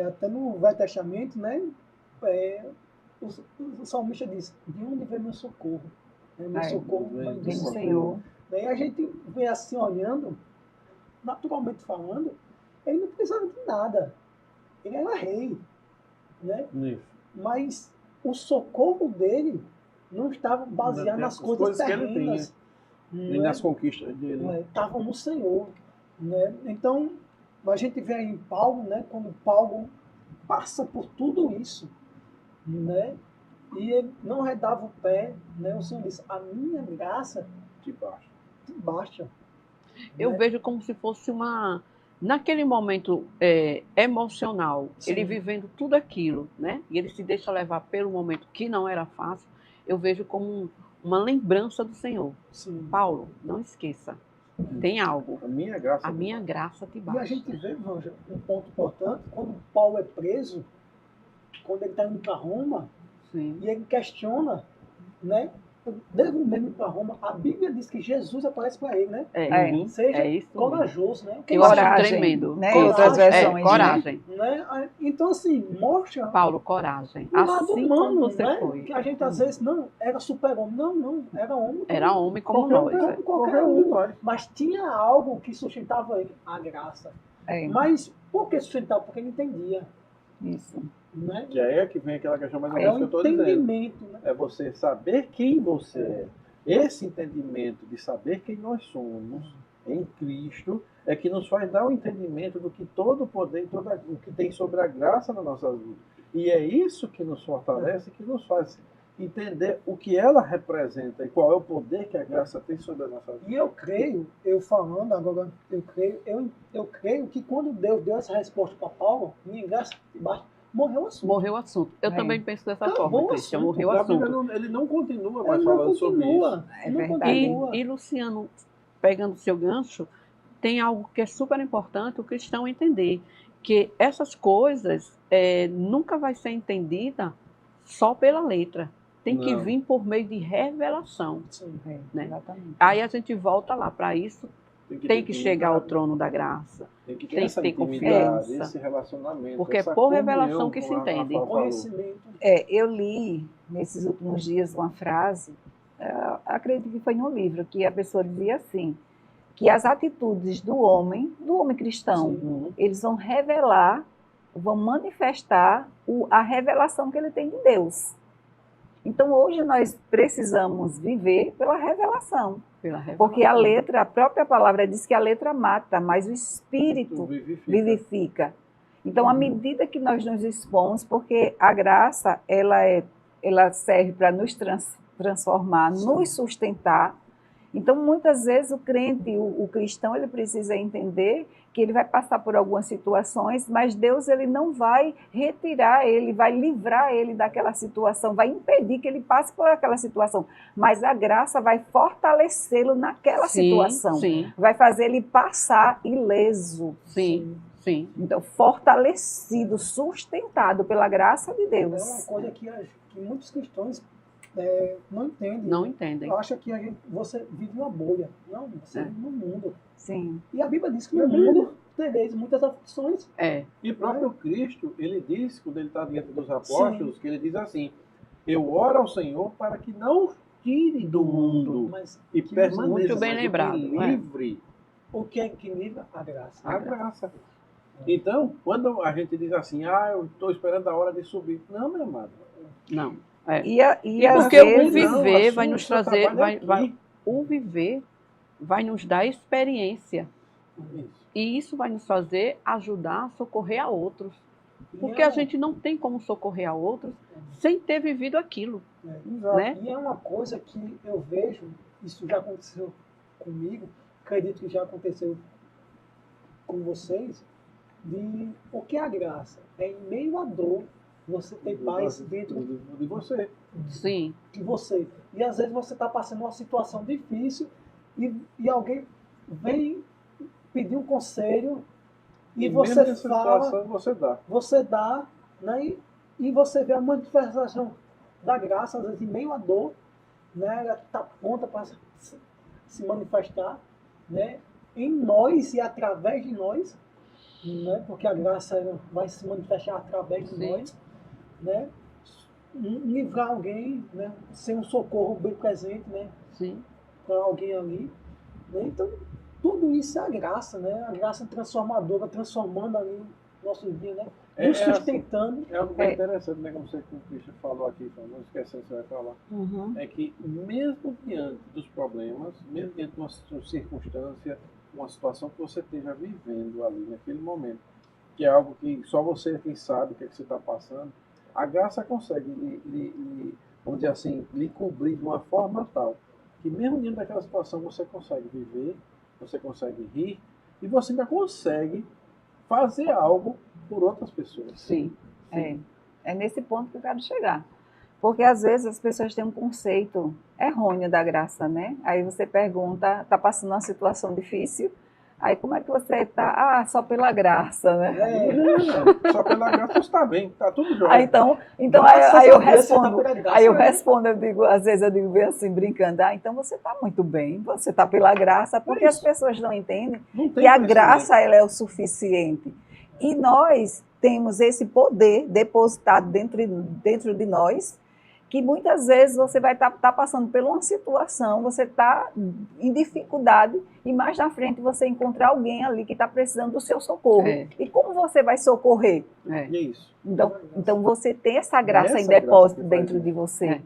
até no Velho Testamento, né? O salmista diz, de onde vem meu socorro? Meu Ai, socorro vem do Vem do Senhor. Senhor. Daí a gente vê assim, olhando, naturalmente falando, ele não precisava de nada. Ele era rei, né? Isso. Mas o socorro dele não estava baseado nas coisas que ele terrenas. tinha, e nas conquistas dele. Estavam no Senhor. Né? Então, a gente vê aí em Paulo, né? Quando Paulo passa por tudo isso, né? E ele não redava o pé, né? O Senhor disse, a minha graça De baixo. te basta. Eu né? vejo como se fosse uma... Naquele momento emocional, Sim. ele vivendo tudo aquilo, né? E ele se deixa levar pelo momento que não era fácil, eu vejo como uma lembrança do Senhor. Sim. Paulo, não esqueça, tem algo. A minha graça. A minha graça te E a basta. gente vê, Vanja, um ponto importante, quando Paulo é preso, quando ele está indo para Roma, Sim. e ele questiona, né? Eu devo mesmo ir para Roma. A Bíblia diz que Jesus aparece para ele, né? Seja isso mesmo. corajoso, né? Eu acho Coragem, tremendo. né? Coragem. Outras versões, coragem. Né? Então, assim, mostra Paulo, coragem. o lado Assim humano, como você né? foi. Que a gente às vezes, não, era super-homem. Não, era homem. Era homem como qualquer nós. qualquer um. Mas tinha algo que sustentava ele, a graça. Mas por que sustentava? Porque ele entendia. Isso. Né? Que aí é que vem aquela questão mais ou É menos o que eu estou dizendo. entendimento. Né? É você saber quem você é. Esse entendimento de saber quem nós somos em Cristo é que nos faz dar o entendimento do que todo o poder, o que tem sobre a graça na nossa vida. E é isso que nos fortalece, que nos faz entender o que ela representa e qual é o poder que a graça tem sobre a nossa vida. E eu creio, eu creio que quando Deus deu essa resposta para Paulo, minha graça basta, morreu o assunto. Morreu o assunto. Eu também penso dessa Acabou forma, o Cristian. assunto. Morreu o A Bíblia assunto. ele não continua mais Ele não falando sobre isso. continua. É não verdade. continua. E Luciano, pegando o seu gancho, tem algo que é super importante o cristão entender, que essas coisas nunca vai ser entendida só pela letra. Tem que Não. vir por meio de revelação. Sim. Né? Exatamente. Aí a gente volta lá para isso, tem que chegar ao trono da graça. Tem que ter tem essa que ter intimidade, confiança. esse relacionamento. Porque é essa por comunhão, revelação que se como a Rafa entende. falou. Conhecimento. Eu li nesses últimos dias uma frase, acredito que foi num livro, que a pessoa dizia assim, que as atitudes do homem cristão, Sim. eles vão revelar, vão manifestar a revelação que ele tem de Deus. Então, hoje nós precisamos viver pela revelação. Pela revelação. Porque a letra, a própria palavra diz que a letra mata, mas o Espírito vivifica. Então, à medida que nós nos expomos, porque a graça, ela serve para nos transformar, nos sustentar. Então, muitas vezes, o crente, o cristão, ele precisa entender que ele vai passar por algumas situações, mas Deus ele não vai retirar ele, vai livrar ele daquela situação, vai impedir que ele passe por aquela situação. Mas a graça vai fortalecê-lo naquela situação. Sim. Vai fazer ele passar ileso. Sim. Então, fortalecido, sustentado pela graça de É Deus. uma coisa que muitos cristãos não entendem. Não entendem. Acha que você vive uma bolha. Não, você vive no mundo. Sim. E a Bíblia diz que no mundo tereis muitas aflições. E o próprio Cristo, ele diz, quando ele está diante dos apóstolos, que ele diz assim, eu oro ao Senhor para que não tire do mundo Mas e permaneça muito bem lembrado, livre. o que é que livra? A graça. A graça. Então, quando a gente diz assim, eu estou esperando a hora de subir. Não, meu amado. Não. É. E às Porque o vezes, viver não, vai nos seu trazer, trabalho é aqui. o viver vai nos dar experiência. Isso. E isso vai nos fazer ajudar a socorrer a outros. Porque E é a gente não tem como socorrer a outros sem ter vivido aquilo. Exato. Né? E é uma coisa que eu vejo, isso já aconteceu comigo, acredito que já aconteceu com vocês, de o que é a graça? É em meio à dor você ter paz dentro de você. Sim. de você. E às vezes você está passando uma situação difícil e alguém vem pedir um conselho e você mesmo nessa fala, situação você dá, né? E você vê a manifestação da graça, às vezes em meio à dor, né? Ela está pronta para se manifestar, né? Em nós e através de nós, né? Porque a graça ela vai se manifestar através de Sim. nós, né? Livrar alguém, né? Ser um socorro bem presente, né? Sim. Para alguém ali, né? Então tudo isso é a graça, né? A graça transformadora, transformando ali o nosso dia, né? Nos sustentando. É algo bem interessante, né? Como o Christian falou aqui, então, não esquecendo que você vai falar. uhum, É que mesmo diante dos problemas, mesmo diante de uma circunstância, uma situação que você esteja vivendo ali naquele momento, que é algo que só você quem sabe o que, é que você está passando, a graça consegue vamos dizer assim, lhe cobrir de uma forma tal que mesmo diante daquela situação você consegue viver, você consegue rir e você ainda consegue fazer algo por outras pessoas. Sim. é nesse ponto que eu quero chegar. Porque às vezes as pessoas têm um conceito errôneo da graça, né? Aí você pergunta, está passando uma situação difícil, aí como é que você está? Ah, só pela graça, né? Não, só pela graça está bem, está tudo jóia. Aí, então Graças aí eu a Deus, você tá respondo, pela graça, aí eu né? respondo, eu digo, às vezes eu digo bem assim, brincando, então você está muito bem, você está pela graça, porque as pessoas não entendem Não tem que a conhecimento. graça ela é o suficiente. E nós temos esse poder depositado dentro de nós, que muitas vezes você vai estar passando por uma situação, você está em dificuldade, e mais na frente você encontrar alguém ali que está precisando do seu socorro. É. E como você vai socorrer? É. E é isso. Então você tem essa graça em Essa depósito graça que faz dentro de isso. você,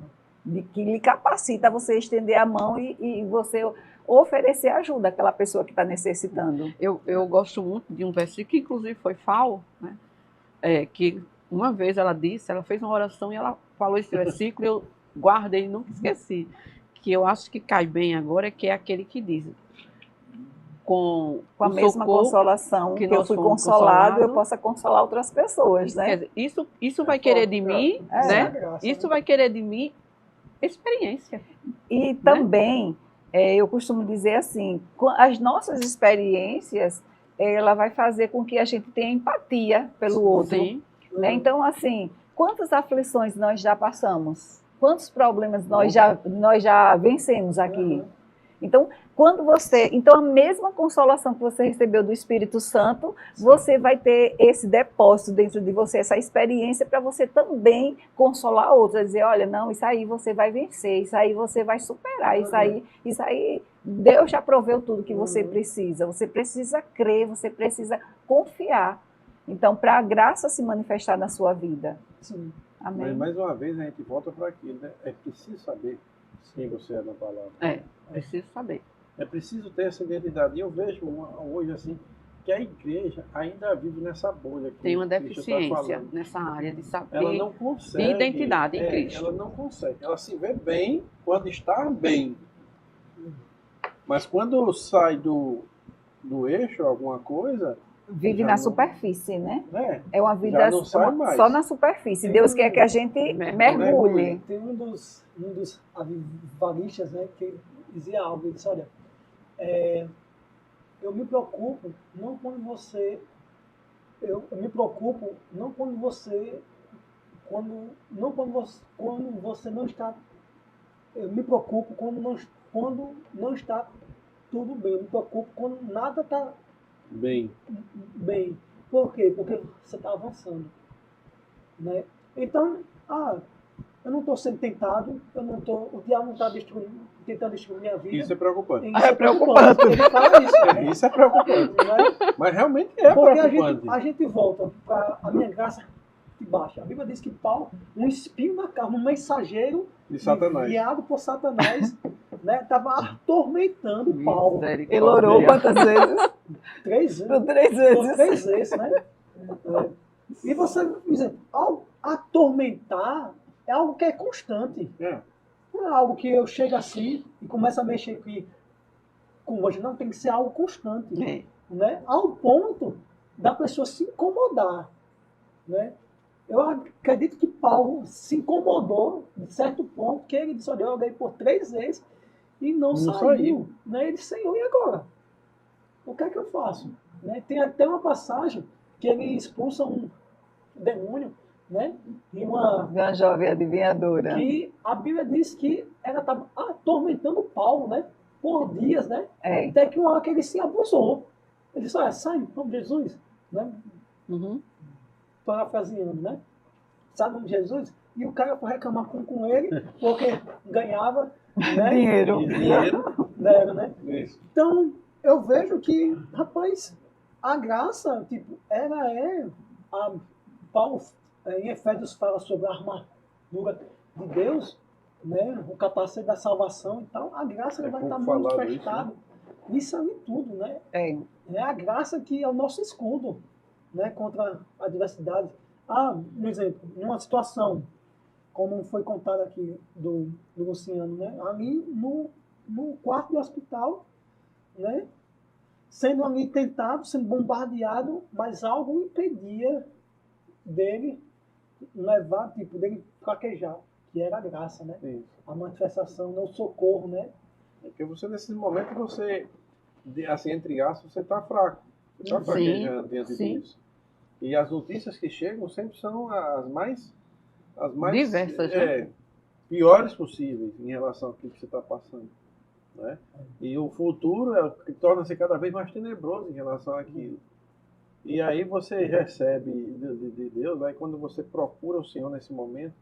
de que lhe capacita você estender a mão e você oferecer ajuda àquela pessoa que está necessitando. Eu gosto muito de um versículo que inclusive foi Fal, né? Que uma vez ela fez uma oração e ela falou esse versículo e eu guardei e nunca esqueci. Que eu acho que cai bem agora, que é aquele que diz: com a o mesma socorro consolação que eu nós fui fomos consolado, eu consolados, possa consolar outras pessoas, né? Quer dizer, isso vai querer de mim, Isso é a né? graça, Isso né? vai querer de mim experiência. E também, eu costumo dizer assim, as nossas experiências, ela vai fazer com que a gente tenha empatia pelo outro. Sim. Né? Então, assim, quantas aflições nós já passamos? Quantos problemas nós já vencemos aqui? Então, então a mesma consolação que você recebeu do Espírito Santo, você vai ter esse depósito dentro de você, essa experiência para você também consolar outros, dizer, olha, não, isso aí você vai vencer, isso aí você vai superar, isso aí Deus já proveu tudo que você precisa crer, você precisa confiar. Então, para a graça se manifestar na sua vida. Sim. Amém. Mas mais uma vez a gente volta para aquilo, né? É preciso saber quem você é na palavra. Preciso saber. É preciso ter essa identidade. E eu vejo hoje assim que a igreja ainda vive nessa bolha. Que Tem uma o Cristo tá deficiência falando. nessa área de saber. Ela não consegue. De identidade em Cristo. Ela não consegue. Ela se vê bem quando está bem. Mas quando sai do eixo alguma coisa, Vive já na não- superfície, né? né? É uma vida Já não sai mais. só na superfície. Deus quer que a gente mergulhe. Tem um dos avivalistas, né, que dizia algo, ele disse, olha, eu me preocupo não quando você, eu me preocupo não quando você, quando você não está, eu me preocupo quando não está tudo bem, eu me preocupo quando nada está Bem. bem. Por quê? Porque você está avançando. Né? Então, eu não estou sendo tentado, o diabo não está tentando destruir minha vida. Isso é preocupante. Isso É preocupante. Ele fala isso, né? Isso é preocupante. Né? Mas realmente é Porque preocupante. a gente volta para a minha graça de baixa. A Bíblia diz que Paulo, um espinho na carne, um mensageiro De Satanás. enviado por Satanás, né, estava atormentando Paulo. Misericórdia. Ele orou quantas vezes? 3 Por vezes. 3 Por vezes. 3 vezes, né? É. E você, por exemplo, ao atormentar é algo que é constante. É. Não é algo que eu chego assim e começo a mexer aqui com hoje. Não, tem que ser algo constante. É. Né? Ao ponto da pessoa se incomodar. Né? Eu acredito que Paulo se incomodou de certo ponto, que ele disse, olha, eu orei por 3 vezes e não saiu. Né? Ele disse, Senhor, e agora? O que é que eu faço? Né? Tem até uma passagem que ele expulsa um demônio, né? E Uma jovem adivinhadora. que a Bíblia diz que ela estava atormentando Paulo, né? Por dias, né? É. Até que uma hora que ele se abusou. Ele disse, olha, sai, em nome de Jesus. Né? Uhum. Parafraseando, né? Sai em nome de Jesus. E o cara foi reclamar com ele, porque ganhava, né? Dinheiro. Dinheiro. Né? Isso. Então, eu vejo que, rapaz, a graça, tipo, Paulo em Efésios fala sobre a armadura de Deus, né? O capacete da salvação e tal. A graça É vai pouco estar falado manifestada nisso aí tudo, né? É. É a graça que é o nosso escudo, né? Contra a adversidade. Um exemplo, numa situação, como foi contado aqui do Luciano, né? Ali no quarto do hospital, né? Sendo ali tentado, sendo bombardeado, mas algo impedia dele levar, tipo, dele fraquejar, que era a graça, né? Isso. A manifestação, o socorro, né? Porque você, nesses momentos, você, assim, entre aspas, você está fraco. Você está Sim, fraquejando diante sim. disso. E as notícias que chegam sempre são as mais Diversas, né? piores possíveis em relação àquilo que você está passando. Né? E o futuro torna-se cada vez mais tenebroso em relação àquilo. E aí você recebe de Deus, aí quando você procura o Senhor nesse momento,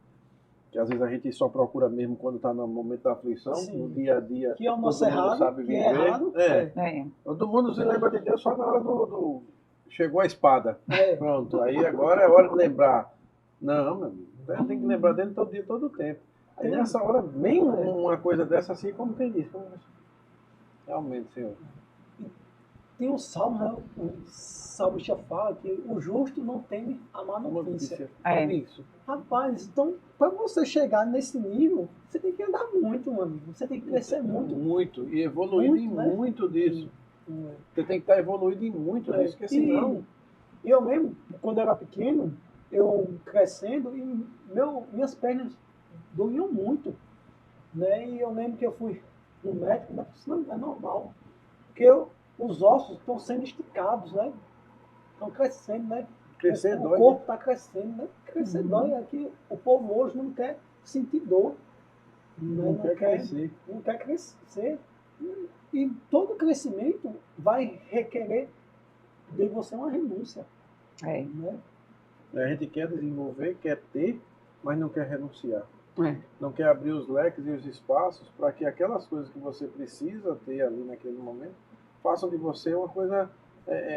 que às vezes a gente só procura mesmo quando está no momento da aflição, Sim. no dia a dia, Que é o todo nosso mundo errado, sabe que viver. é errado. É. Todo mundo se lembra de Deus só na hora do chegou a espada. É. Pronto, aí agora é hora de lembrar. Não, meu amigo, tem que lembrar dele todo dia, todo o tempo. Aí nessa hora vem uma coisa dessa assim, como quem diz. Realmente, Senhor. Tem um salmo, né? O salmista fala que o justo não teme a má notícia. É. Isso. Rapaz, então, para você chegar nesse nível, você tem que andar muito, meu amigo. Você tem que crescer muito. Muito. E evoluído Muito, em né? muito disso. Você tem que estar evoluído em muito disso, porque senão. E eu mesmo, quando eu era pequeno, eu crescendo, e minhas pernas doíam muito. Né? E eu lembro que eu fui no médico, mas disse, não, é normal. Porque os ossos estão sendo esticados, né? Estão crescendo, né? Crescer O dói, corpo está crescendo, né? Crescer dói. Aqui, o povo hoje não quer sentir dor. Né? Não quer crescer. Não quer crescer. E todo crescimento vai requerer de você uma renúncia. É. Né? A gente quer desenvolver, quer ter, mas não quer renunciar. É. Não quer abrir os leques e os espaços para que aquelas coisas que você precisa ter ali naquele momento façam de você uma coisa,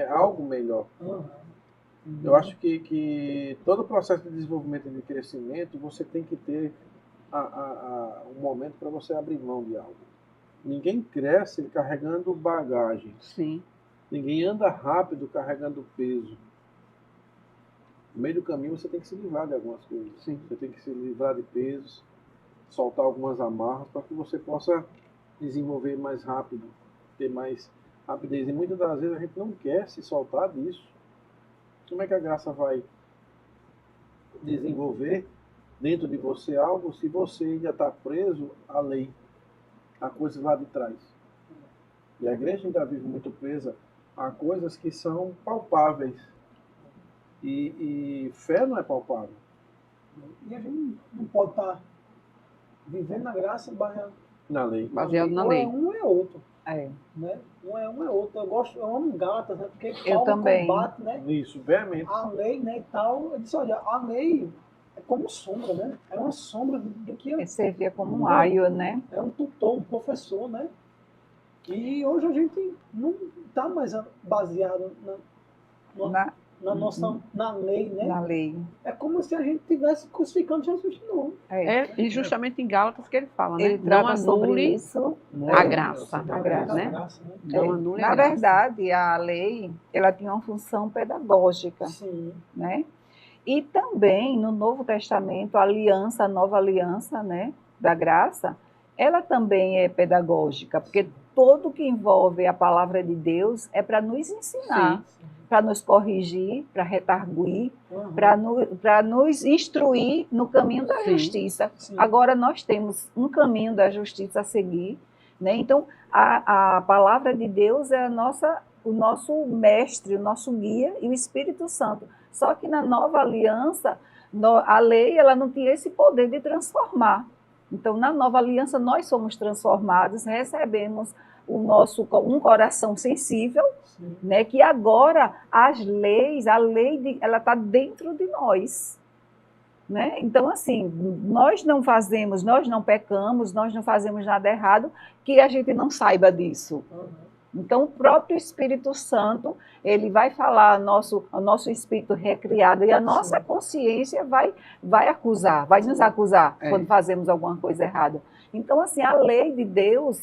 algo melhor. Eu acho que todo o processo de desenvolvimento e de crescimento, você tem que ter um momento para você abrir mão de algo. Ninguém cresce carregando bagagem. Sim. Ninguém anda rápido carregando peso. No meio do caminho você tem que se livrar de algumas coisas. Sim. Você tem que se livrar de pesos, soltar algumas amarras para que você possa desenvolver mais rápido, ter mais rapidez. E muitas das vezes a gente não quer se soltar disso. Como é que a graça vai desenvolver dentro de você algo se você ainda está preso à lei, a coisas lá de trás? E a igreja ainda vive muito presa a coisas que são palpáveis. E fé não é palpável. E a gente não pode estar vivendo na graça baseado Na lei. Baseado na ou lei. é um ou é outro. É. Né? Um é outro. Eu amo gatas, né? Porque Eu Paulo também. combate, né? Isso, veemente. A lei, né, e tal. Eu disse, olha, a lei é como sombra, né? É uma sombra do que Ele servia como um aio, né? é um tutor, um professor, né? E hoje a gente não está mais baseado na nossa na lei, né? Na lei. É como se a gente estivesse crucificando Jesus de novo. E justamente em Gálatas que ele fala, né? Ele Não trata sobre anule isso. a graça. A graça, né? Não anule a Na graça. verdade, a lei, ela tinha uma função pedagógica, Sim. né? E também no Novo Testamento, a nova aliança, né, da graça, ela também é pedagógica, porque tudo que envolve a palavra de Deus é para nos ensinar, para nos corrigir, para retarguir, para nos instruir no caminho da justiça. Sim. Agora nós temos um caminho da justiça a seguir, né? Então a palavra de Deus é o nosso mestre, o nosso guia e o Espírito Santo. Só que na nova aliança, a lei ela não tinha esse poder de transformar. Então, na nova aliança, nós somos transformados, recebemos um coração sensível, né, que agora a lei ela está dentro de nós. Né? Então, assim, nós não pecamos, nós não fazemos nada errado, que a gente não saiba disso. Então, o próprio Espírito Santo, ele vai falar o nosso espírito recriado e a nossa consciência vai acusar, vai nos acusar quando fazemos alguma coisa errada. Então, assim, a lei de Deus,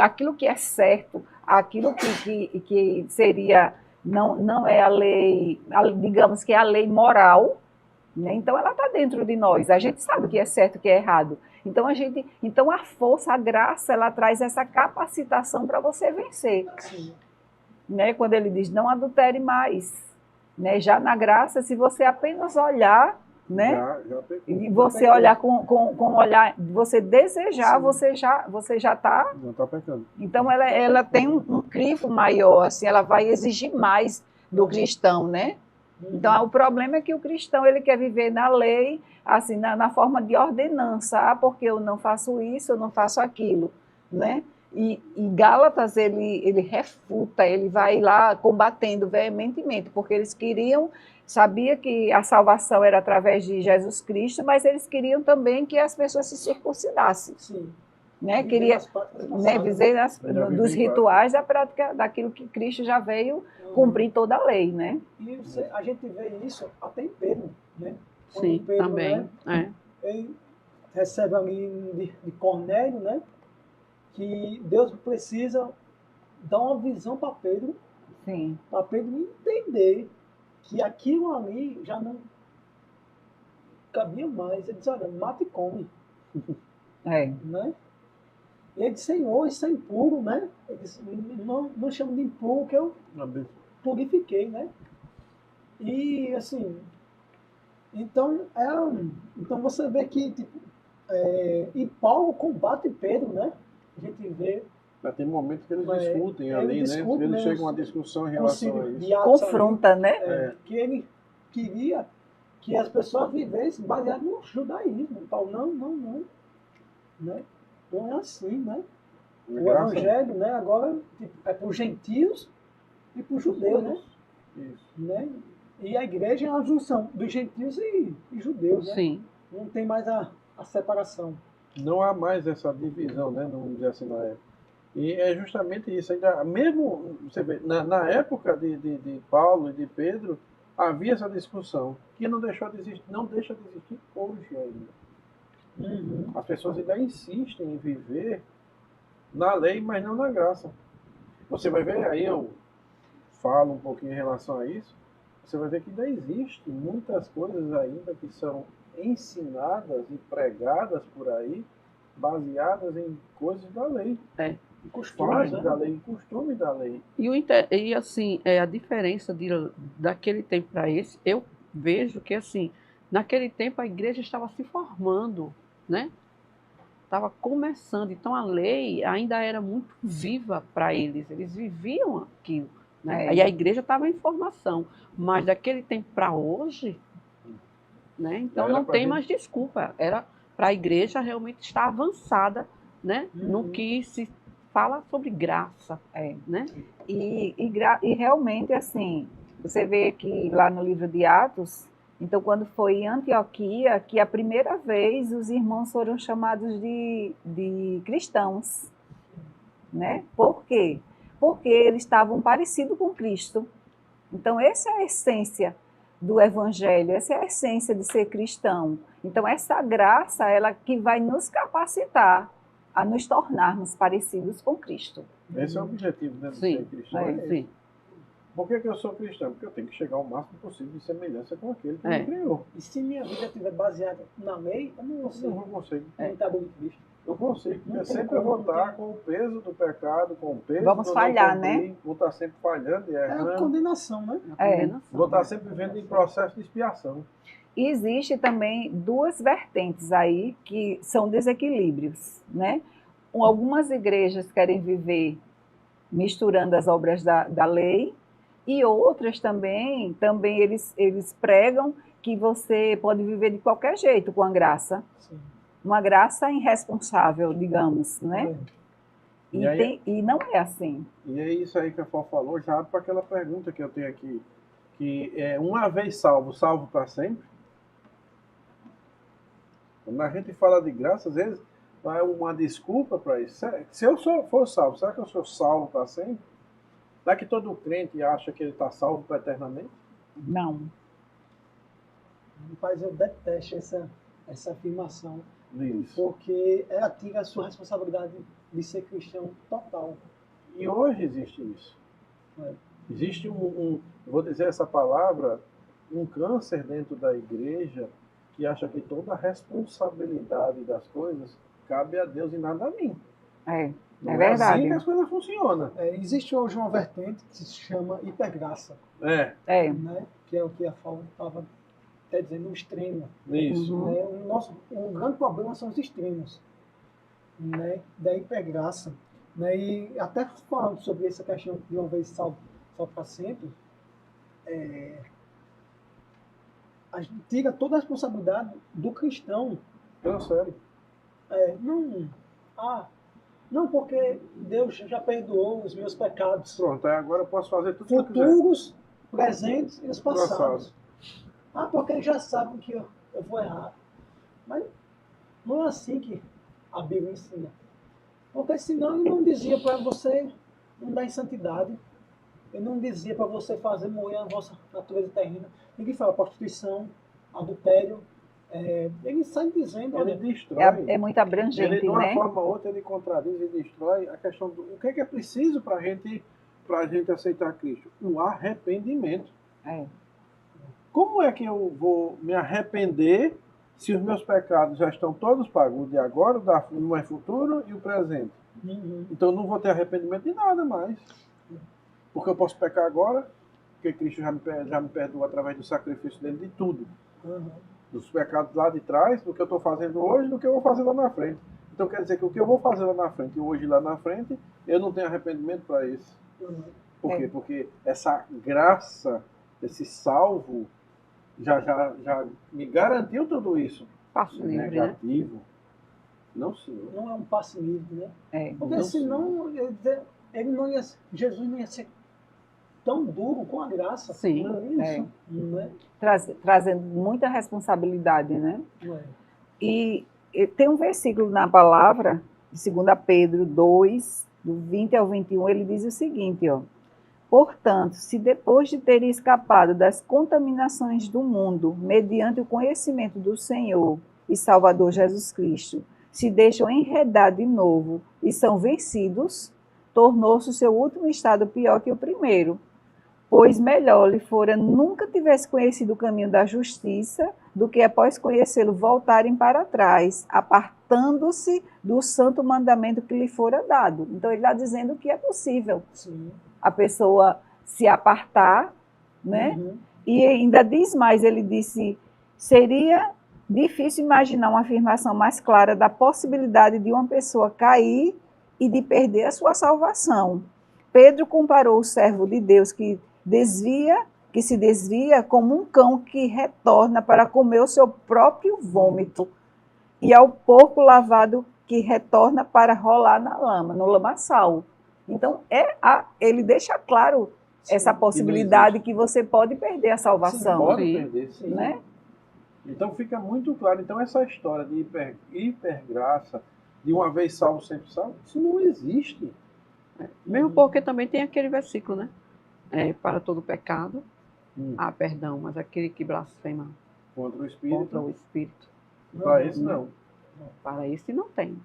aquilo que é certo, aquilo que seria, não é a lei, digamos que é a lei moral, né? Então, ela está dentro de nós. A gente sabe o que é certo e o que é errado. Então, a força, a graça, ela traz essa capacitação para você vencer. Né? Quando ele diz, não adultere mais. Né? Já na graça, se você apenas olhar, né? E você olhar com olhar, você desejar, você já está... Não está pecando. Então, ela tem um crivo maior, assim, ela vai exigir mais do cristão, né? Então, o problema é que o cristão ele quer viver na lei, assim, na forma de ordenança, porque eu não faço isso, eu não faço aquilo, né? E Gálatas, ele refuta, ele vai lá combatendo veementemente, porque eles sabia que a salvação era através de Jesus Cristo, mas eles queriam também que as pessoas se circuncidassem. Sim. Né? Queria dizer dos rituais da prática daquilo que Cristo já veio cumprir toda a lei, né? E a gente vê isso até em Pedro, né? Sim, Pedro, também. Né? Ele recebe ali de Cornélio, né? Que Deus precisa dar uma visão para Pedro, para Pedro entender que aquilo ali já não cabia mais. Ele disse, olha, mata e come. Né? E ele disse, Senhor, isso é impuro, né? Ele disse, não chamo de impuro, que eu purifiquei, né? E, assim, então você vê que, tipo, e Paulo combate Pedro, né? A gente vê... Mas tem momentos que eles discutem ali, né? Eles chegam a uma discussão em relação a isso. Confronta, né? Que ele queria que as pessoas vivessem baseado no judaísmo. Paulo, não. Né? Não é assim, né? O evangelho, né, agora é para os gentios e para os judeus, né? Isso. Né? E a igreja é uma junção dos gentios e judeus, né? Sim. Não tem mais a separação. Não há mais essa divisão, né? Vamos dizer assim, na época. E é justamente isso. Ainda, mesmo, você vê, na época de Paulo e de Pedro, havia essa discussão que não deixa de existir hoje ainda. As pessoas ainda insistem em viver na lei, mas não na graça. Você vai ver, aí eu falo um pouquinho em relação a isso, você vai ver que ainda existem muitas coisas ainda que são ensinadas e pregadas por aí, baseadas em coisas da lei. Costumes da lei, costume da lei. E assim, a diferença daquele tempo para esse, eu vejo que assim, naquele tempo a igreja estava se formando, né? Estava começando, então a lei ainda era muito viva para eles viviam aquilo, né? E a igreja estava em formação, mas daquele tempo para hoje, né? Então não tem mais desculpa, era para a igreja realmente estar avançada, né? No que se fala sobre graça, né? E realmente, assim, você vê que lá no livro de Atos, Então, quando foi em Antioquia, que a primeira vez os irmãos foram chamados de cristãos, né? Por quê? Porque eles estavam parecidos com Cristo. Então, essa é a essência do Evangelho, essa é a essência de ser cristão. Então, essa graça, ela que vai nos capacitar a nos tornarmos parecidos com Cristo. Esse é o objetivo, né, de Sim, ser cristão. sim. Por que eu sou cristão? Porque eu tenho que chegar ao máximo possível de semelhança com aquele que É. me criou. E se minha vida estiver baseada na lei, eu não Eu consigo não consigo. imitar de Cristo. Eu consigo. Não Eu tem sempre como, vou não estar tem. com o peso do pecado, com o peso Vamos do falhar, não cumprir, vou estar sempre falhando e É a errando. condenação, né? A condenação. Vou estar sempre vivendo em processo de expiação. E existe também duas vertentes aí que são desequilíbrios, né? Algumas igrejas querem viver misturando as obras da lei e outras também eles pregam que você pode viver de qualquer jeito com a graça. Sim. Uma graça irresponsável, digamos, né? E aí- E não é assim. E é isso aí que a Fó falou, já abre para aquela pergunta que eu tenho aqui, que é uma vez salvo, salvo para sempre? Quando a gente fala de graça, às vezes é uma desculpa para isso. Se eu for salvo, será que eu sou salvo para sempre? Será que todo crente acha que ele está salvo para eternamente? Não. Rapaz, eu detesto essa afirmação, Isso. porque ela tira a sua responsabilidade de ser cristão total. E hoje existe isso. É. Existe vou dizer essa palavra, um câncer dentro da igreja que acha que toda a responsabilidade das coisas cabe a Deus e nada a mim. É Não verdade. assim que as coisas funcionam. Existe hoje uma vertente que se chama hipergraça, É. né? Que é o que a Fábio estava até dizendo, o extremo. Isso. Uhum. Né? Um grande problema são os extremos, né? Da hipergraça. Né? E até falando sobre essa questão de uma vez salvo para sempre, a gente tira toda a responsabilidade do cristão. Pela sério. Não, porque Deus já perdoou os meus pecados Pronto, aí agora eu posso fazer tudo que eu quiser. futuros, presentes e os passados. Passados. Porque eles já sabem que eu vou errar. Mas não é assim que a Bíblia ensina. Porque senão ele não dizia para você andar em santidade. Ele não dizia para você fazer morrer a vossa natureza terrena. Ninguém fala prostituição, adultério. Ele sai dizendo, Ele olha, destrói. É muito abrangente, Ele, de uma né? forma ou outra, ele contradiz e destrói a questão do o que é preciso para a gente aceitar Cristo? O arrependimento. É. Como é que eu vou me arrepender se os meus pecados já estão todos pagos, o de agora, o mais futuro e o presente? Então eu não vou ter arrependimento de nada mais. Porque eu posso pecar agora, porque Cristo já me perdoou através do sacrifício dele de tudo. Dos pecados lá de trás, do que eu estou fazendo hoje, do que eu vou fazer lá na frente. Então quer dizer que o que eu vou fazer lá na frente e hoje lá na frente, eu não tenho arrependimento para isso. Por quê? Porque essa graça, esse salvo, já me garantiu tudo isso. Passo livre, né? Negativo. Não, senhor. não é um passe livre, né? É. Porque Não, senão Jesus não ia ser tão duro com a graça. Sim. Não é isso? É. Não é? Trazendo muita responsabilidade, né? Não é. E tem um versículo na palavra, de 2 Pedro 2, do 20 ao 21, ele diz o seguinte, ó. Portanto, se depois de terem escapado das contaminações do mundo, mediante o conhecimento do Senhor e Salvador Jesus Cristo, se deixam enredar de novo e são vencidos, tornou-se o seu último estado pior que o primeiro. Pois melhor lhe fora nunca tivesse conhecido o caminho da justiça, do que após conhecê-lo voltarem para trás, apartando-se do santo mandamento que lhe fora dado. Então ele está dizendo que é possível Sim. a pessoa se apartar, né? E ainda diz mais, ele disse, seria difícil imaginar uma afirmação mais clara da possibilidade de uma pessoa cair e de perder a sua salvação. Pedro comparou o servo de Deus que se desvia como um cão que retorna para comer o seu próprio vômito e ao porco lavado que retorna para rolar na lama, no lamaçal. Então, ele deixa claro essa possibilidade que você pode perder a salvação. Pode Sim. perder, sim. Né? Então fica muito claro. Então essa história de hipergraça, de uma vez salvo, sempre salvo, isso não existe. Mesmo porque também tem aquele versículo, né? Para todo pecado, Hum. há perdão, mas aquele que blasfema Contra o Espírito, contra o Espírito, para esse não. para esse não tem.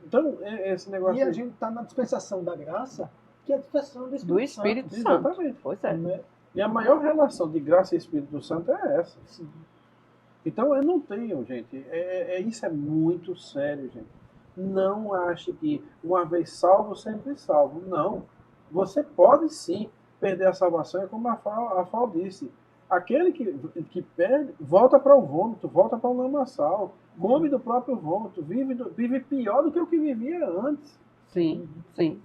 Então, esse negócio... E a gente está na dispensação da graça, que é a dispensação Do Espírito Santo. Santo. Exatamente. Pois é. Né? E a maior relação de graça e Espírito Santo é essa. Sim. Então eu não tenho, gente. Isso é muito sério, gente. Não ache que uma vez salvo, sempre salvo. Não. Você pode sim perder a salvação, é como a Fal disse. Aquele que perde, volta para o vômito, volta para o lamaçal, come do próprio vômito, vive pior do que o que vivia antes. Sim, sim.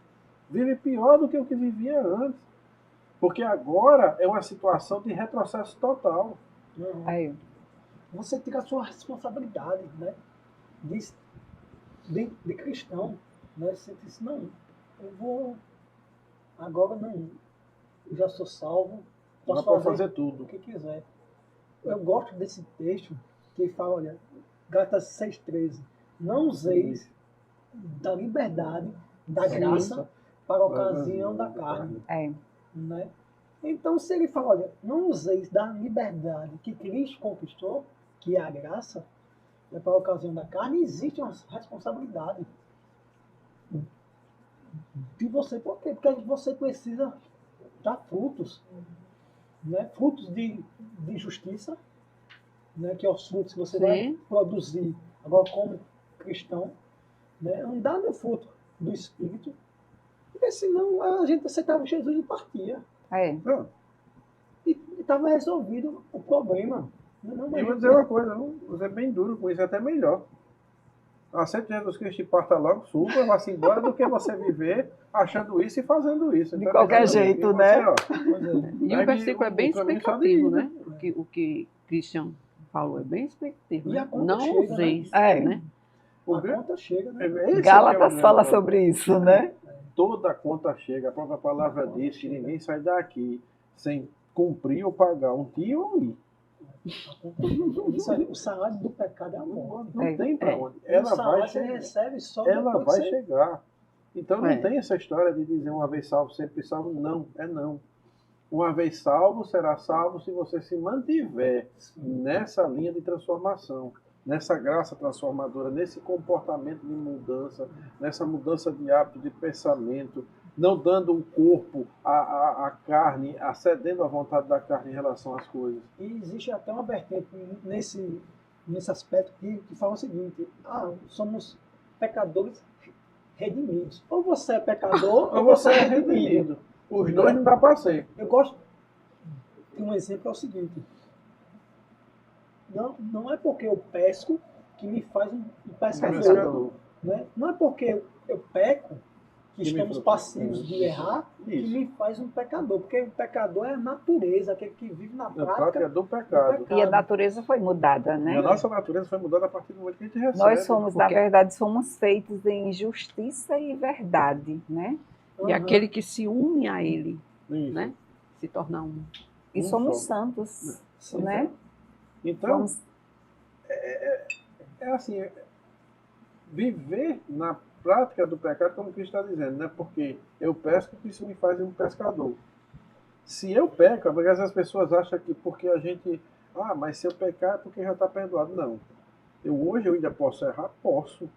Vive pior do que o que vivia antes. Porque agora é uma situação de retrocesso total. Uhum. Aí, Você tira a sua responsabilidade, né? De cristão, né? Você diz, não, eu vou, agora não, eu já sou salvo, Dá posso para fazer fazer tudo. o que quiser. Eu gosto desse texto que fala, olha, Gálatas 6,13, não useis da liberdade, da Sim. graça, para a ocasião da carne. Né? Então, se ele fala, olha, não useis da liberdade que Cristo conquistou, que é a graça, né, para a ocasião da carne, existe uma responsabilidade de você. Por quê? Porque você precisa dar frutos, né? Frutos de justiça, né? Que é os frutos que você Sim. vai produzir agora como cristão, né? Andar no fruto do Espírito, porque senão a gente aceitava Jesus e partia. Não. E estava resolvido o problema. Não, E eu vou dizer uma coisa, vou ser bem duro com isso, é até melhor. Aceite Jesus Cristo e parta logo, suba, vá-se embora, do que você viver achando isso e fazendo isso. De Então, qualquer assim, jeito, você, né? ó, E Aí o versículo é bem o caminho só explicativo, divide. né? O que Christian falou é bem explicativo. E Né? a conta Não chega, useis, né? né? O A grande- conta chega, né? esse é que é o Gálatas grande fala problema. sobre isso, né? Toda a conta chega, a própria palavra diz que ninguém sai daqui sem cumprir ou pagar um dia ou um ir. A conta chega. Isso aí, o salário do pecado é a morte. Não tem para onde. O Ela vai salário você chegar. recebe só Ela depois vai que você... chegar. Então não É. tem essa história de dizer uma vez salvo, sempre salvo. Não, é não. Uma vez salvo, será salvo se você se mantiver nessa linha de transformação, nessa graça transformadora, nesse comportamento de mudança, nessa mudança de hábito, de pensamento, não dando o corpo à carne, cedendo à vontade da carne em relação às coisas. E existe até uma vertente nesse aspecto que fala o seguinte, somos pecadores redimidos. Ou você é pecador, Ou você é redimido. Os dois não dá para ser. Eu gosto de um exemplo, é o seguinte, não é porque eu pesco que me faz um pescador. Né? Não é porque eu peco que Que me estamos faz- passivos de errar que Isso. me faz um pecador. Porque o pecador é a natureza, aquele que vive na Na prática prática do pecado. E a natureza foi mudada, E a né? nossa natureza foi mudada a partir do momento que a gente recebe. Nós somos, na porque- verdade, somos feitos em justiça e verdade, né? E aquele que se une a ele, Isso. né? Se torna um. E Um somos só. santos, Sim, né? Então, Somos- é assim, viver na prática do pecado, como Cristo está dizendo, né? Porque eu pesco, que isso me faz um pescador. Se eu peco, porque às vezes as pessoas acham que porque a gente, mas se eu pecar é porque já está perdoado. Não. Hoje eu ainda posso errar? Posso.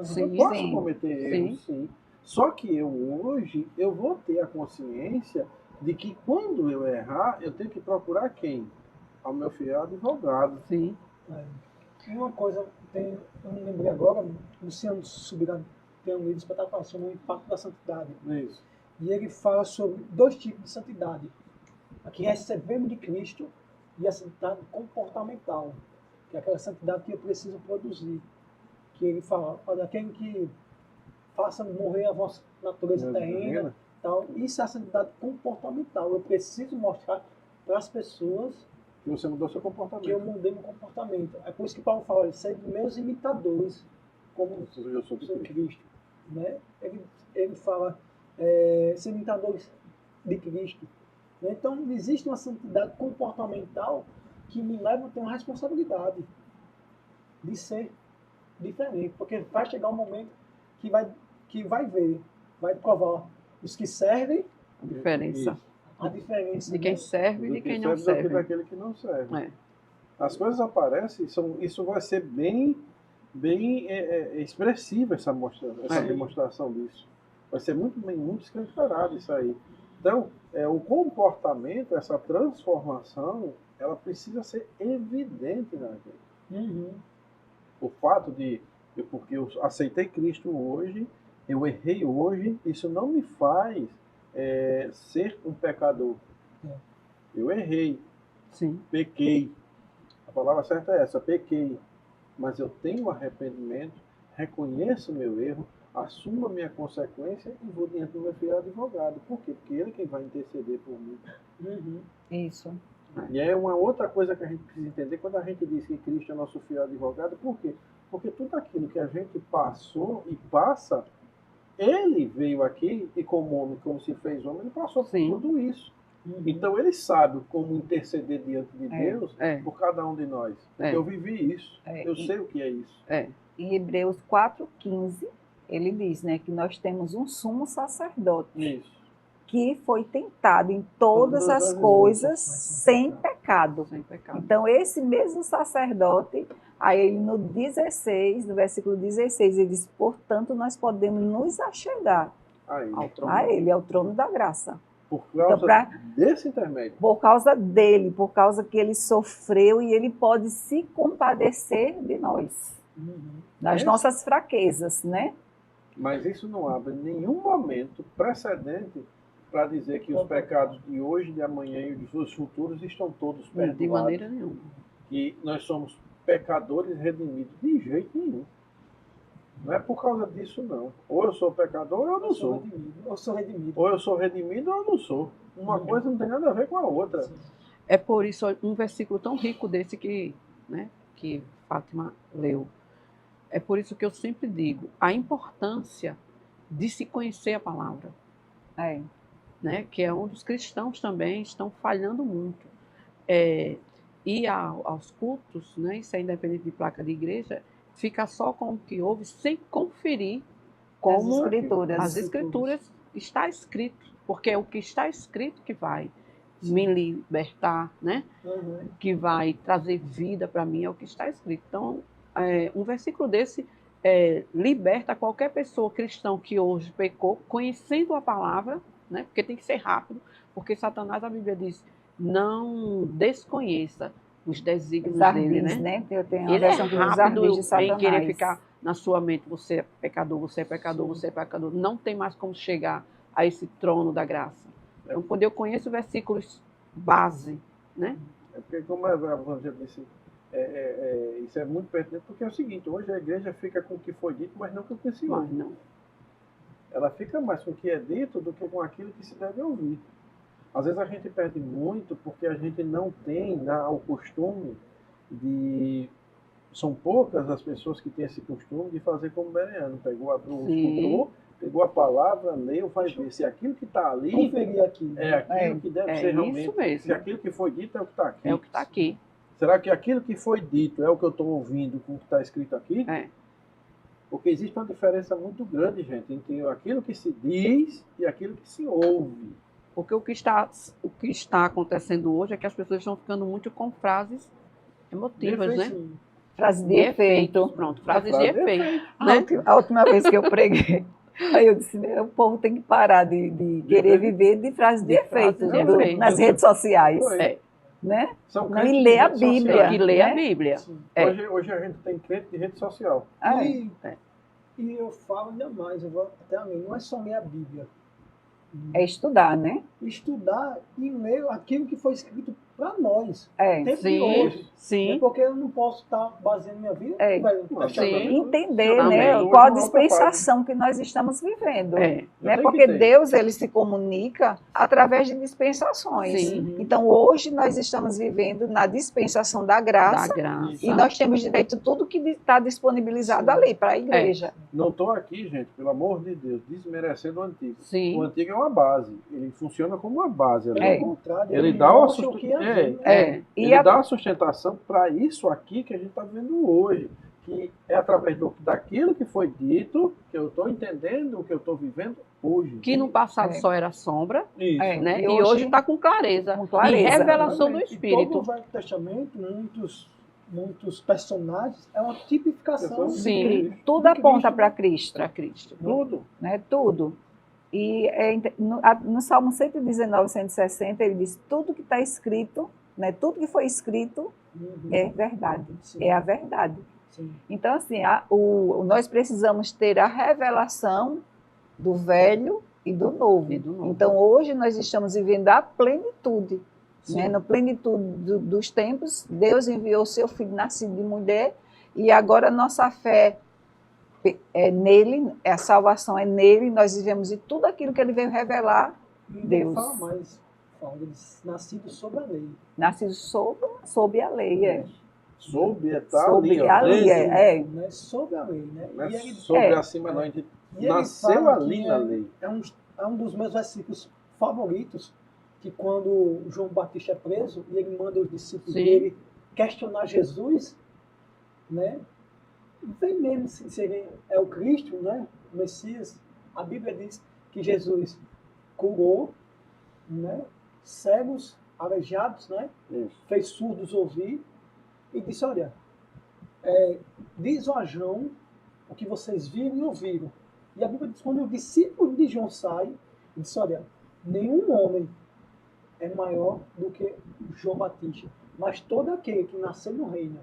Sim, Eu posso sim. cometer erros, sim. Só que hoje eu vou ter a consciência de que quando eu errar, eu tenho que procurar quem? Ao meu fiel advogado. Sim. E uma coisa, eu me lembrei agora, Luciano Subirá tem um livro espetacular sobre o impacto da santidade. Isso. E ele fala sobre 2 tipos de santidade. A que recebemos de Cristo e a santidade comportamental, que é aquela santidade que eu preciso produzir. Que ele fala, olha, aquele que faça morrer a vossa natureza terrena, tal. Isso é a santidade comportamental. Eu preciso mostrar para as pessoas Que você mudou seu comportamento. que eu mudei meu comportamento. É por isso que Paulo fala, olha, sede meus imitadores, como Eu sou sou Cristo. Cristo. Né? Ele fala, ser imitadores de Cristo. Né? Então, existe uma santidade comportamental que me levam a ter uma responsabilidade de ser diferente, porque vai chegar um momento que vai ver, vai provar os que servem A diferença a diferença de quem né? serve e Do de que quem não serve serve. daquele que não serve. É. As coisas aparecem, isso vai ser bem expressiva essa demonstração disso. Vai ser muito escancarado isso aí. Então, o comportamento, essa transformação, ela precisa ser evidente na gente. Uhum. O fato porque eu aceitei Cristo hoje, eu errei hoje, isso não me faz ser um pecador. Eu errei, Sim. pequei. A palavra certa é essa, pequei. Mas eu tenho arrependimento, reconheço o meu erro, assumo a minha consequência e vou diante do meu fiel advogado. Por quê? Porque ele é quem vai interceder por mim. Uhum. Isso. E é uma outra coisa que a gente precisa entender quando a gente diz que Cristo é nosso fiel advogado. Por quê? Porque tudo aquilo que a gente passou e passa, ele veio aqui e como homem, como se fez homem, ele passou por tudo isso. Uhum. Então ele sabe como interceder diante de Deus por cada um de nós. Eu vivi isso. Eu sei o que é isso. Em Hebreus 4,15, ele diz, né, que nós temos um sumo sacerdote Isso. que foi tentado em todas as coisas sem pecado. Sem pecado. Então, esse mesmo sacerdote, aí ele no 16, no versículo 16, ele diz, portanto, nós podemos nos achegar a ele, ao trono da graça. Por causa desse intermédio. Por causa dele, por causa que ele sofreu e ele pode se compadecer de nós, das nossas fraquezas, né? Mas isso não abre nenhum momento precedente para dizer que os pecados de hoje, de amanhã e dos futuros estão todos perdoados. De maneira nenhuma. Que nós somos pecadores redimidos. De jeito nenhum. Não é por causa disso, não. Ou eu sou pecador ou eu não sou. Ou sou redimido. Ou eu sou redimido ou eu não sou. Uma coisa não tem nada a ver com a outra. É por isso um versículo tão rico desse que Fátima leu. É por isso que eu sempre digo a importância de se conhecer a palavra. Né? Que é onde os cristãos também estão falhando muito. Ir aos cultos, né? Isso é independente de placa de igreja, fica só com o que houve, sem conferir como as escrituras está escrito. Porque é o que está escrito que vai me libertar, né? Que vai trazer vida para mim, é o que está escrito. Então, um versículo desse liberta qualquer pessoa cristã que hoje pecou, conhecendo a palavra, né? Porque tem que ser rápido, porque Satanás, a Bíblia diz, não desconheça os desígnios dele, né? Eu tenho ele é rápido em querer ficar na sua mente, você é pecador, você é pecador, você é pecador. Não tem mais como chegar a esse trono da graça. Então, quando eu conheço versículos base, né? Porque, como a Evangelho disse, isso é muito pertinente, porque é o seguinte, hoje a igreja fica com o que foi dito, mas não com o que se ouve. Não. Ela fica mais com o que é dito do que com aquilo que se deve ouvir. Às vezes a gente perde muito porque a gente não tem o costume de... São poucas as pessoas que têm esse costume de fazer como Bereano. Pegou a palavra, leu, vai ver se aquilo que está ali conferir aqui, é aquilo que deve ser realmente. Isso mesmo. Se aquilo que foi dito é o que está aqui. É o que está aqui. Será que aquilo que foi dito é o que eu estou ouvindo com o que está escrito aqui? Porque existe uma diferença muito grande, gente, entre aquilo que se diz e aquilo que se ouve. Porque o que está acontecendo hoje é que as pessoas estão ficando muito com frases emotivas, né? Frase de efeito. Pronto, frases de efeito. Né? A última vez que eu preguei, aí eu disse, o povo tem que parar de querer viver de frases de efeito nas redes sociais. Né? Não, e ler a Bíblia. Tem que ler a Bíblia. Hoje a gente tem crente de rede social. E eu falo ainda mais, eu vou até a mim, não é só ler a Bíblia. É estudar, né? Estudar e ler aquilo que foi escrito para nós. Sim. Porque eu não posso estar baseando minha vida. Entender, né? Qual a dispensação que nós estamos vivendo. Né? Porque Deus, ele se comunica através de dispensações. Então, hoje nós estamos vivendo na dispensação da graça. E nós temos direito a tudo que está disponibilizado ali para a igreja. Não estou aqui, gente, pelo amor de Deus, desmerecendo o antigo. Sim. O antigo é uma base, ele funciona como uma base. Ali. Pelo contrário, Ele dá uma mostra o que é, ele dá uma sustentação para isso aqui que a gente está vendo hoje, que é através daquilo que foi dito, que eu estou entendendo, o que eu estou vivendo hoje. Que no passado só era sombra, Isso. né? E E hoje hoje está com clareza. com clareza. E revelação do Exatamente. E Espírito. todo o Velho Testamento, muitos personagens, é uma tipificação de Sim. Cristo. Tudo De aponta Cristo, para Cristo, Para Cristo. Tudo. né? Tudo. E no Salmo 119, 160, ele diz, tudo que está escrito, né? Tudo que foi escrito Uhum. é verdade, Sim. é a verdade. Sim. Então, assim, nós precisamos ter a revelação do velho e do novo. E do novo. Então, hoje nós estamos vivendo a plenitude. Sim. Né? No plenitude dos tempos, Deus enviou seu Filho nascido de mulher e agora nossa fé é nele, a salvação é nele, nós vivemos de tudo aquilo que ele veio revelar, E ele Deus. fala mais, ele diz, nascido sob a lei. nascido sob a lei. Soube está Sob ali, ó. a lei, Desde- Né? Sob a lei, né? Não é E ele, sobre É. acima, não. A gente e ele nasceu fala ali que na lei. é um dos meus versículos favoritos, que quando João Batista é preso e ele manda os discípulos Sim. dele questionar Jesus, né? Vem mesmo se ele é o Cristo, né? O Messias. A Bíblia diz que Jesus curou, né? Cegos, aleijados, né? Isso. Fez surdos ouvir e disse, olha, diz ao João o que vocês viram e ouviram. E a Bíblia diz, quando o discípulo de João sai, ele disse, olha, nenhum homem é maior do que João Batista, mas todo aquele que nasceu no reino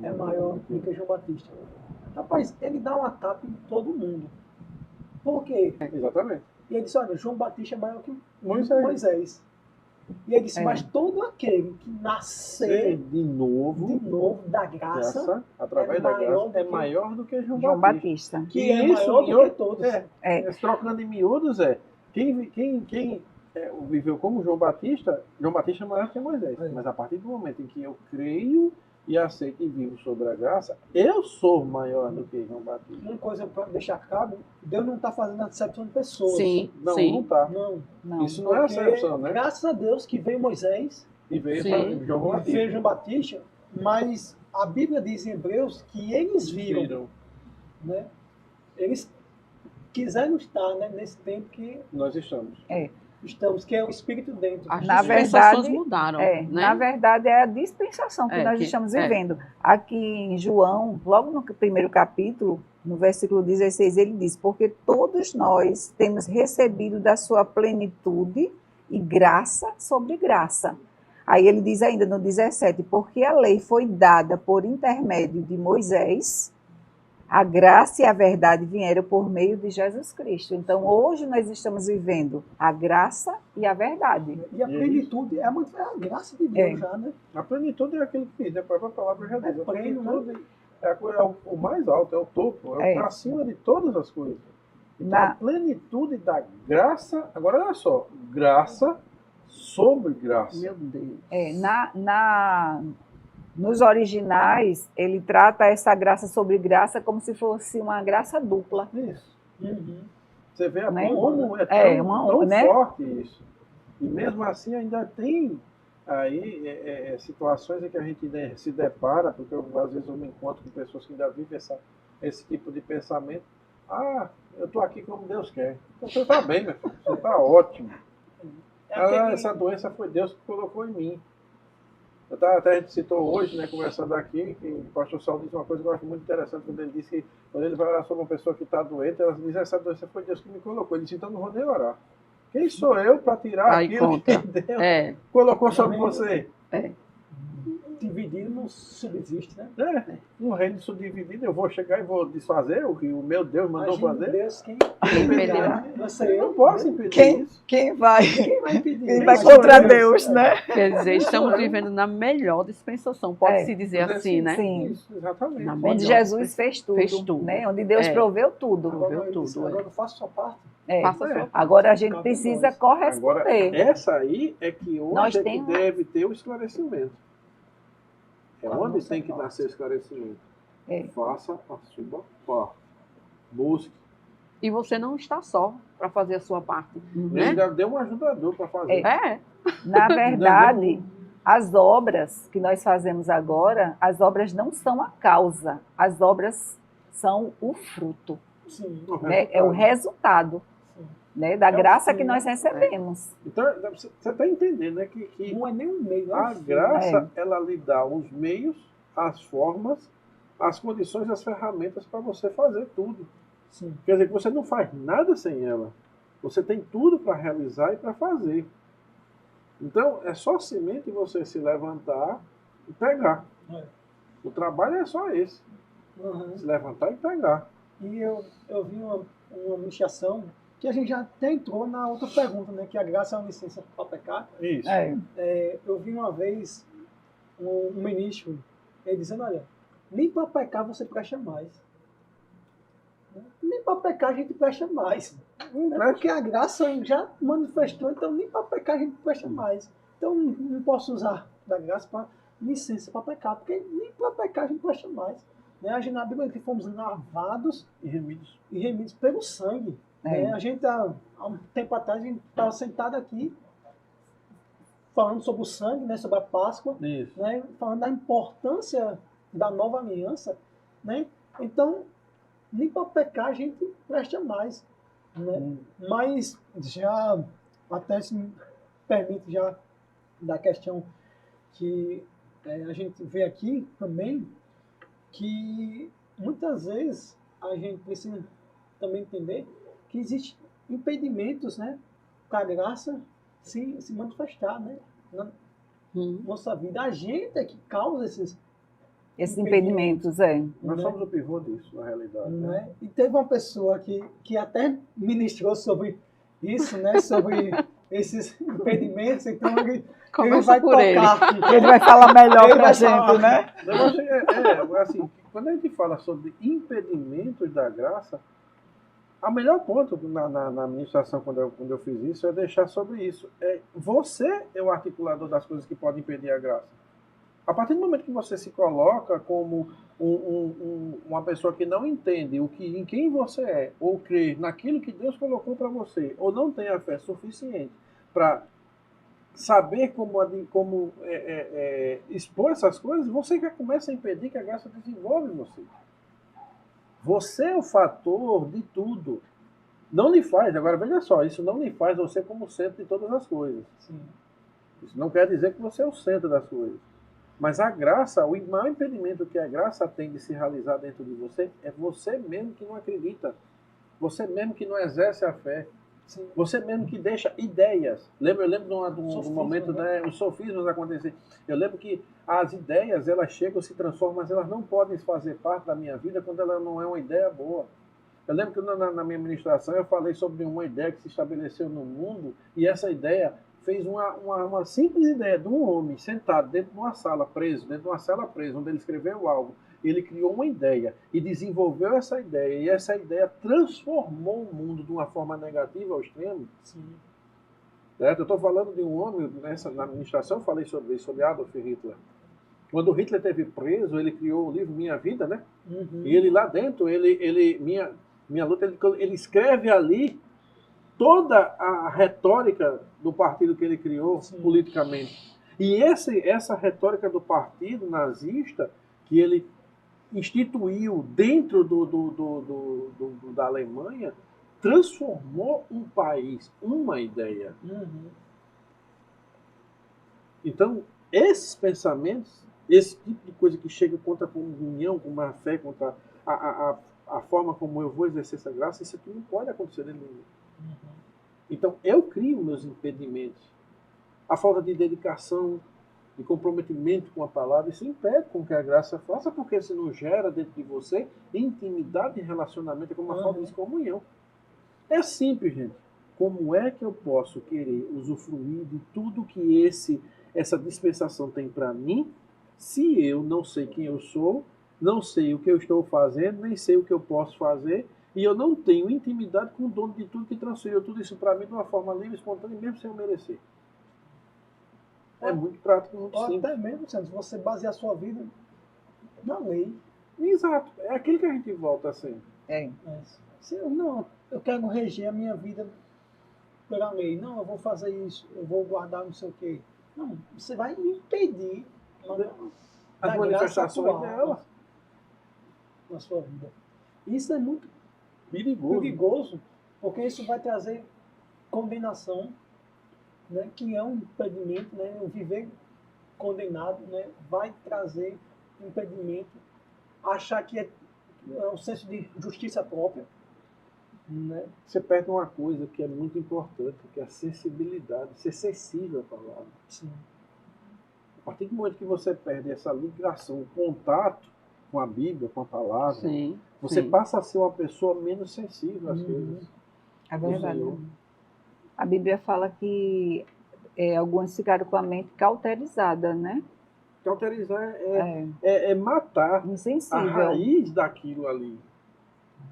é maior do que João Batista. Rapaz, ele dá um ataque em todo mundo. Por quê? Exatamente. E ele disse, olha, João Batista é maior que Moisés. E ele disse, É. mas todo aquele que nascer De novo, de novo da graça, através é da maior graça, é do que- maior do que João João Batista. Batista. que é Isso, maior e do outra- que todos. É. Trocando em miúdos, quem viveu como João Batista é maior que Moisés. É. Mas a partir do momento em que eu creio e aceito e vivo sobre a graça, eu sou maior do que João Batista. Uma coisa para deixar claro, Deus não está fazendo acepção de pessoas. Sim, Não, sim. não tá. Não. Não. Isso não é Porque, acepção, né? graças a Deus que veio Moisés, E veio Sim. para João e Batista. veio João Batista, mas a Bíblia diz em Hebreus que eles viram, né? Eles quiseram estar, né, nesse tempo que Nós estamos. estamos, que é o Espírito dentro. As Na dispensações verdade, mudaram, É, né? na verdade, é a dispensação que É, nós que- estamos é. vivendo. Aqui em João, logo no primeiro capítulo, no versículo 16, ele diz, porque todos nós temos recebido da sua plenitude e graça sobre graça. Aí ele diz ainda no 17, porque a lei foi dada por intermédio de Moisés, a graça e a verdade vieram por meio de Jesus Cristo. Então, hoje nós estamos vivendo a graça e a verdade. E a plenitude é a graça de Deus já, né? A plenitude é aquilo que diz, a própria palavra já diz. É A pleno, plenitude é o mais alto, é o topo, é o É. que está acima de todas as coisas. Então, Na- a plenitude da graça, agora olha só, graça sobre graça. Meu Deus. Nos originais, ele trata essa graça sobre graça como se fosse uma graça dupla. Isso. Uhum. Você vê Né? como é tão, É, tão né? forte isso. E mesmo assim ainda tem aí situações em que a gente né, se depara, porque às vezes eu me encontro com pessoas que ainda vivem esse tipo de pensamento. Ah, eu estou aqui como Deus quer. Então você está bem, meu filho. Você está ótimo. É aquele- Essa doença foi Deus que colocou em mim. Até a gente citou hoje, né, conversando aqui, que o pastor Saulo disse uma coisa que eu acho muito interessante, quando ele disse que quando ele vai orar sobre uma pessoa que está doente, ela diz, essa doença foi Deus que me colocou. Ele disse, então não vou nem orar. Quem sou eu para tirar Aí aquilo conta. que Deus É, colocou sobre você? Dividido não subsiste, né? Um reino subdividido, eu vou chegar e vou desfazer o que o meu Deus mandou Imagina fazer? Deus quem Impediu. vai ser Eu não eu. posso impedir Quem- isso. Quem vai, Quem vai impedir? quem Quem vai sou contra eu? Deus, né? quer dizer, estamos vivendo na melhor dispensação, pode-se dizer Mas assim, né? Sim. Isso, exatamente. Na Onde melhor Jesus fez tudo, Fez tudo. né? Onde Deus É. proveu tudo. Agora, Proveu ele disse, tudo, é. agora eu faço sua parte. É. Faça a sua Agora a gente Cabe precisa nós. Agora, corresponder. essa aí é que hoje Nós é que temos- deve ter o esclarecimento. É A onde nossa tem que parte. nascer o esclarecimento. É. Faça a sua parte. Busque. E você não está só para fazer a sua parte. Ele Né? ainda deu um ajudador para fazer. Na verdade, as obras que nós fazemos agora, as obras não são a causa, as obras são o fruto, Sim. né? É o resultado, Sim. né, da É o graça fim, que nós né? recebemos. Então, você está entendendo, né, que Não é nem um meio, é a um fim. graça, ela lhe dá os meios, as formas, as condições, as ferramentas para você fazer tudo. Sim. Quer dizer, que você não faz nada sem ela. Você tem tudo para realizar e para fazer. Então, é só semente você se levantar e pegar. É. O trabalho é só esse. Uhum. Se levantar e pegar. E eu vi uma ministração que a gente já até entrou na outra pergunta, né? Que a graça é uma licença para pecar. Isso. Eu vi uma vez um ministro ele dizendo, olha, nem para pecar você presta mais. Nem para pecar a gente presta mais. É porque a graça já manifestou, então nem para pecar a gente presta mais. Então não posso usar da graça para licença para pecar, porque nem para pecar a gente presta mais. Né? A gente na Bíblia que fomos lavados E remidos pelo sangue. Né? A gente, há um tempo atrás, a gente estava sentado aqui falando sobre o sangue, né? Sobre a Páscoa, Isso. né? Falando da importância da nova aliança. Né? Então, nem para pecar a gente presta mais. Né? Mas já, até se me permite já da questão que a gente vê aqui também, que muitas vezes a gente precisa também entender que existem impedimentos, né, para a graça se manifestar, né, na nossa vida. A gente é que causa esses impedimentos. Nós somos o pivô disso, na realidade. Né? E teve uma pessoa que até ministrou sobre isso, né, sobre esses impedimentos, então ele vai por ele. tocar aqui. Ele vai falar melhor Ele para a vai gente, falar. né? Eu achei, assim, quando a gente fala sobre impedimentos da graça, a melhor ponto na administração, quando eu fiz isso, é deixar sobre isso. Você é o articulador das coisas que podem impedir a graça. A partir do momento que você se coloca como uma pessoa que não entende em quem você é, ou crê naquilo que Deus colocou para você, ou não tem a fé suficiente para saber como expor essas coisas, você já começa a impedir que a graça desenvolva em você. Você é o fator de tudo. Não lhe faz, agora veja só, isso não lhe faz você como centro de todas as coisas. Sim. Isso não quer dizer que você é o centro das coisas. Mas a graça, o maior impedimento que a graça tem de se realizar dentro de você é você mesmo que não acredita. Você mesmo que não exerce a fé. Sim. Você mesmo que deixa ideias. Eu lembro de um momento, né, os sofismas acontecerem. Eu lembro que as ideias, elas chegam, se transformam, mas elas não podem fazer parte da minha vida quando ela não é uma ideia boa. Eu lembro que na minha ministração eu falei sobre uma ideia que se estabeleceu no mundo, e essa ideia fez uma simples ideia de um homem sentado dentro de uma sala preso, onde ele escreveu algo. Ele criou uma ideia e desenvolveu essa ideia, e essa ideia transformou o mundo de uma forma negativa ao extremo. Sim. Certo? Eu estou falando de um homem, na administração eu falei sobre isso, sobre Adolf Hitler. Quando Hitler esteve preso, ele criou o livro Minha Vida, né? Uhum. E ele lá dentro, minha luta, ele escreve ali toda a retórica do partido que ele criou. Sim. Politicamente. E essa retórica do partido nazista, que ele instituiu dentro da Alemanha, transformou um país, uma ideia. Uhum. Então, esses pensamentos, esse tipo de coisa que chega contra a comunhão, com uma fé, contra a forma como eu vou exercer essa graça, isso aqui não pode acontecer dentro de mim. Uhum. Então, eu crio meus impedimentos. A falta de dedicação, de comprometimento com a palavra, isso impede com que a graça faça, porque isso não gera dentro de você intimidade e relacionamento, como uma forma de comunhão. É simples, gente. Como é que eu posso querer usufruir de tudo que essa dispensação tem para mim, se eu não sei quem eu sou, não sei o que eu estou fazendo, nem sei o que eu posso fazer, e eu não tenho intimidade com o dono de tudo que transferiu tudo isso para mim de uma forma livre, espontânea, mesmo sem eu merecer. É muito prático, muito simples. Até mesmo, Santos, você basear a sua vida na lei. Exato. É aquilo que a gente volta sempre. É. Se eu, não, eu quero reger a minha vida pela lei. Não, eu vou fazer isso, eu vou guardar não sei o quê. Não, você vai impedir As da graça manifestações atuar dela. na sua vida. Isso é muito Perigoso. perigoso, porque isso vai trazer condenação, né, que é um impedimento, né, o viver condenado, né, vai trazer impedimento, achar que é um senso de justiça própria, né? Você perde uma coisa que é muito importante, que é a sensibilidade, ser sensível à palavra. Sim. A partir do momento que você perde essa ligação, o contato com a Bíblia, com a palavra, Sim. você sim. passa a ser uma pessoa menos sensível às coisas. É do verdade. Senhor. A Bíblia fala que alguns ficaram com a mente cauterizada, né? Cauterizar é matar a Insensível. raiz daquilo ali.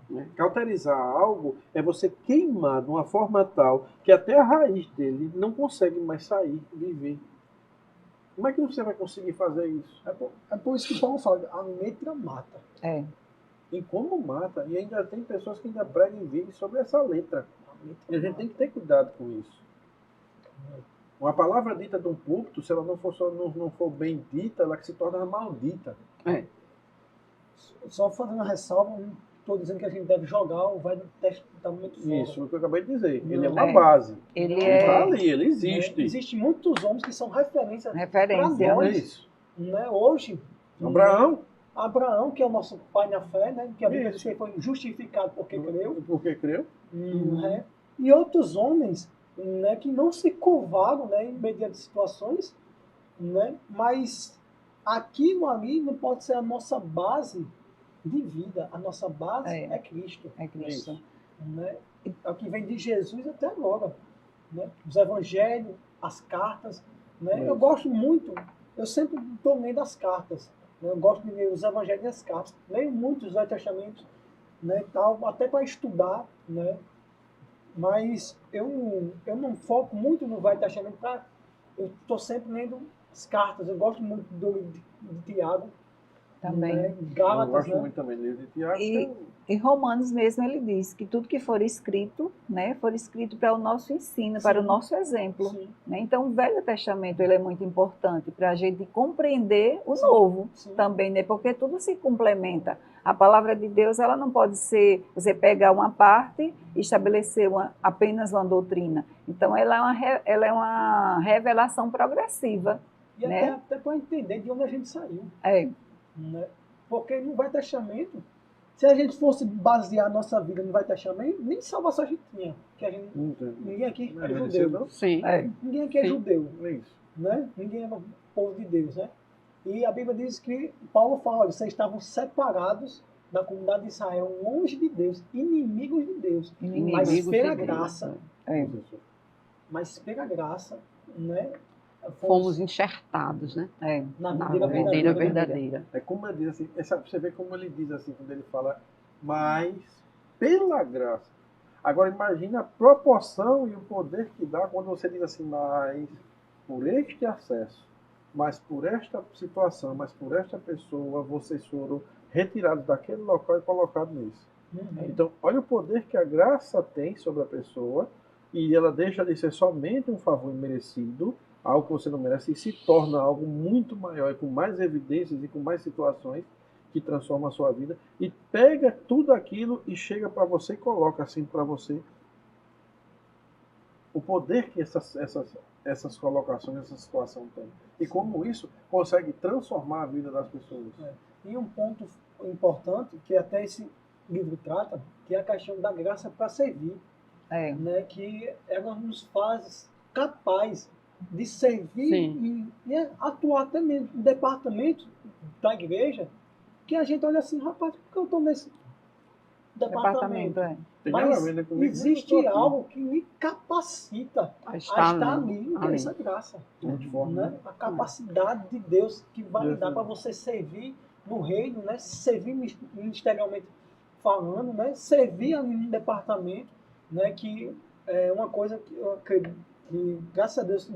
Né? Cauterizar algo é você queimar de uma forma tal que até a raiz dele não consegue mais sair, viver. Como é que você vai conseguir fazer isso? É por isso que Paulo fala, a letra mata. É. E como mata? E ainda tem pessoas que ainda pregam e vivem sobre essa letra. E a gente tem que ter cuidado com isso. Uma palavra dita de um púlpito, se ela não for bem dita, ela se torna maldita. É. Só fazendo uma ressalva, não estou dizendo que a gente deve jogar o Velho Testamento fora. Isso, o que eu acabei de dizer. Ele é Não. uma base. Ele Ele é está ali, ele existe. Existem muitos homens que são referência referência. para É nós, isso. né? Hoje, Abraão, Abraão, que é o nosso pai na fé, né? Que a Bíblia diz Isso. que ele foi justificado porque creu, porque creu. né? E outros homens, né, que não se curvaram, né, em meio de situações, né? Mas aquilo ali não pode ser a nossa base de vida. A nossa base É. é Cristo, É Cristo. Isso. né? É o que vem de Jesus até agora, né? Os evangelhos, as cartas, né? Isso. Eu gosto muito, eu sempre estou lendo as cartas, né? Eu gosto de ler os evangelhos e as cartas, leio muito os Velhos Testamentos, né, tal, até para estudar, né? Mas eu não foco muito no Velho Testamento, eu estou sempre lendo as cartas, eu gosto muito do livro de Tiago, Também. né? Eu Gálatas, gosto né? muito também do livro de Tiago. E em Romanos mesmo ele diz que tudo que for escrito, né, for escrito para o nosso ensino, para o Sim. nosso exemplo. Sim, Né? Então o Velho Testamento ele é muito importante para a gente compreender o Sim. Novo sim. também, né? Porque tudo se complementa. A palavra de Deus ela não pode ser você pegar uma parte e estabelecer apenas uma doutrina. Então ela é uma revelação progressiva. E né? até para entender de onde a gente saiu. É, Né? Porque no Velho Testamento, se a gente fosse basear a nossa vida no Velho Testamento, nem salvação a gente tinha. Que a gente, ninguém aqui Não é é judeu. merecido, não? Sim. Ninguém aqui é Sim. judeu. É isso. Né? Ninguém é povo de Deus. Né? E a Bíblia diz que Paulo fala, olha, vocês estavam separados da comunidade de Israel, longe de Deus, inimigos de Deus. Mas Inimigos pela de Deus. graça, mas pela graça, né? Fomos enxertados, né? na Na videira videira verdadeira. verdadeira. É como ele diz assim, você vê como ele diz assim, quando ele fala, mas pela graça. Agora imagina a proporção e o poder que dá quando você diz assim, mas por este acesso, mas por esta situação, mas por esta pessoa, vocês foram retirados daquele local e colocados nisso. Então, olha o poder que a graça tem sobre a pessoa e ela deixa de ser somente um favor imerecido, algo que você não merece, e se torna algo muito maior e com mais evidências e com mais situações que transforma a sua vida e pega tudo aquilo e chega para você e coloca assim para você o poder que essas colocações, essa situação tem. E como isso consegue transformar a vida das pessoas. E um ponto importante, que até esse livro trata, que é a questão da graça para servir. Né? Que ela nos faz capaz de servir e atuar até mesmo no departamento da igreja, que a gente olha assim, rapaz, por que eu estou nesse departamento? Tem nada a Mas ver, né, comigo, existe eu tô aqui. algo que me capacita a estar ali nessa graça. Né? A capacidade de Deus que vai lhe dar para você servir no reino, né? Servir ministerialmente falando, né? Servir ali no departamento, né? Que é uma coisa que eu acredito que, graças a Deus,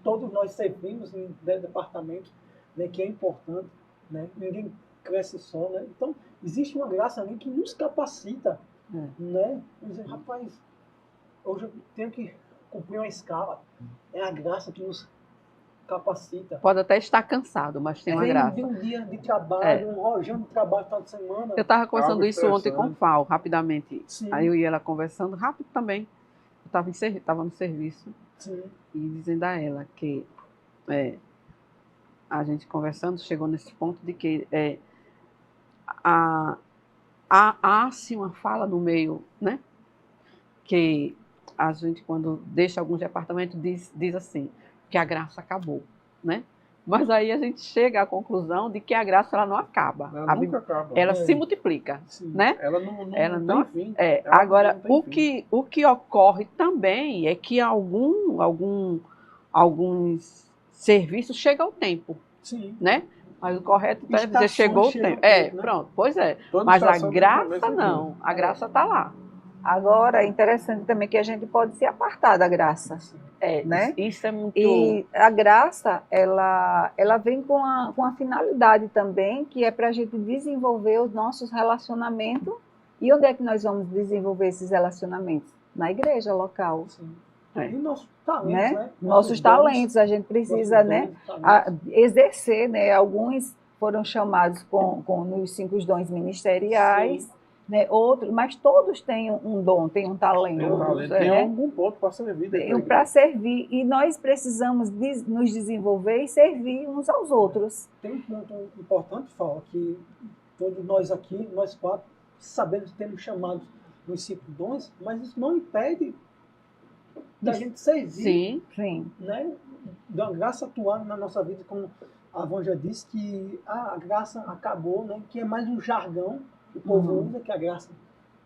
todos nós servimos em departamento, né? Que é importante, né? Ninguém cresce só, né? Então, existe uma graça ali que nos capacita, né? Dizer, rapaz, hoje eu tenho que cumprir uma escala. É a graça que nos capacita. Pode até estar cansado, mas tem uma graça. De um dia de trabalho, um rojão de trabalho toda semana. Eu estava conversando Algo isso ontem com o estressante. Fal, rapidamente. Sim. Aí eu e ela conversando rápido também. Eu estava no serviço Sim. e dizendo a ela que a gente conversando chegou nesse ponto de que há sim uma fala no meio, né? Que a gente, quando deixa alguns departamentos, diz assim, que a graça acabou, né? Mas aí a gente chega à conclusão de que a graça ela não acaba. Ela nunca acaba. Ela se multiplica, Sim. né? Ela não tem fim. Ela Agora, não tem fim. o que ocorre também é que alguns serviços chegam ao tempo, Sim. né? Mas o correto é dizer Estações chegou o chegam tempo. ao tempo, né? Pronto, pois é. Toda Mas a estação tem graça começo e fim. não. A graça está lá. Agora, é interessante também que a gente pode se apartar da graça, né? Isso é muito... E a graça, ela vem com a finalidade também, que é para a gente desenvolver os nossos relacionamentos. E onde é que nós vamos desenvolver esses relacionamentos? Na igreja local. Sim. É. E nossos talentos, Né? né? Nossos talentos, a gente precisa, né, exercer, né? Alguns foram chamados nos 5 dons ministeriais, Sim. né? Outros, mas todos têm um dom, têm um talento. Tem um talento, né? tem algum ponto para servir. Para servir. E nós precisamos nos desenvolver e servir uns aos outros. Tem um ponto importante, Fala, que todos nós aqui, nós 4, sabemos que temos chamados nos 5 dons, mas isso não impede da gente servir. Sim. Sim. Né? Da graça atuar na nossa vida, como a Van já disse, que a graça acabou, né? Que é mais um jargão que o povo usa, que a graça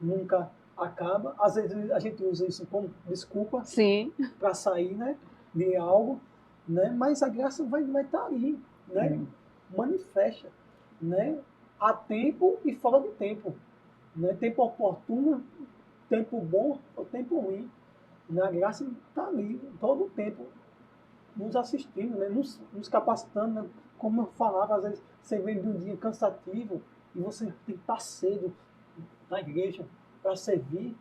nunca acaba. Às vezes a gente usa isso como desculpa para sair, né, de algo, né? Mas a graça vai estar ali, né? Manifesta, né? Há tempo e fora de tempo, né? Tempo oportuno, tempo bom ou tempo ruim. A graça está ali todo o tempo nos assistindo, né? nos capacitando, né? Como eu falava, às vezes você vem de um dia cansativo e você tem que estar cedo na igreja para servir,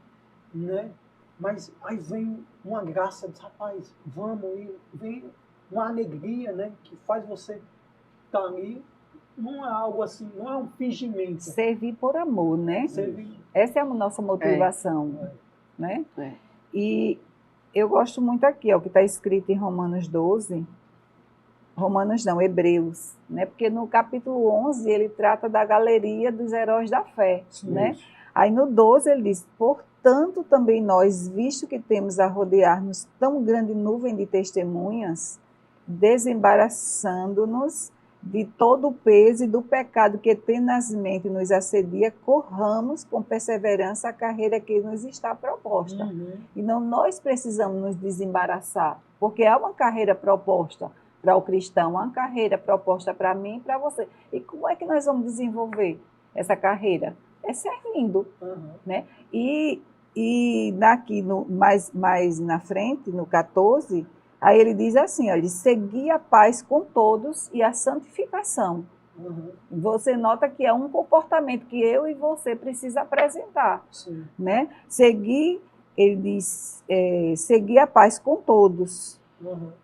né? Mas aí vem uma graça, diz, rapaz, vamos, e vem uma alegria, né? Que faz você estar ali. Não é algo assim, não é um fingimento. Servir por amor, né? Servir. Essa é a nossa motivação, né? E eu gosto muito aqui, ó, que está escrito em Romanos 12, Hebreus, né? Porque no capítulo 11 ele trata da galeria dos heróis da fé, né? Aí no 12 ele diz, portanto também nós, visto que temos a rodear-nos tão grande nuvem de testemunhas, desembaraçando-nos de todo o peso e do pecado que tenazmente nos assedia, corramos com perseverança a carreira que nos está proposta. Então, nós precisamos nos desembaraçar, porque há uma carreira proposta para o cristão, uma carreira proposta para mim e para você. E como é que nós vamos desenvolver essa carreira? É servindo, né? E daqui, mais na frente, no 14... Aí ele diz assim, olha, seguir a paz com todos e a santificação. Você nota que é um comportamento que eu e você precisa apresentar. Né? Seguir, ele diz, seguir a paz com todos.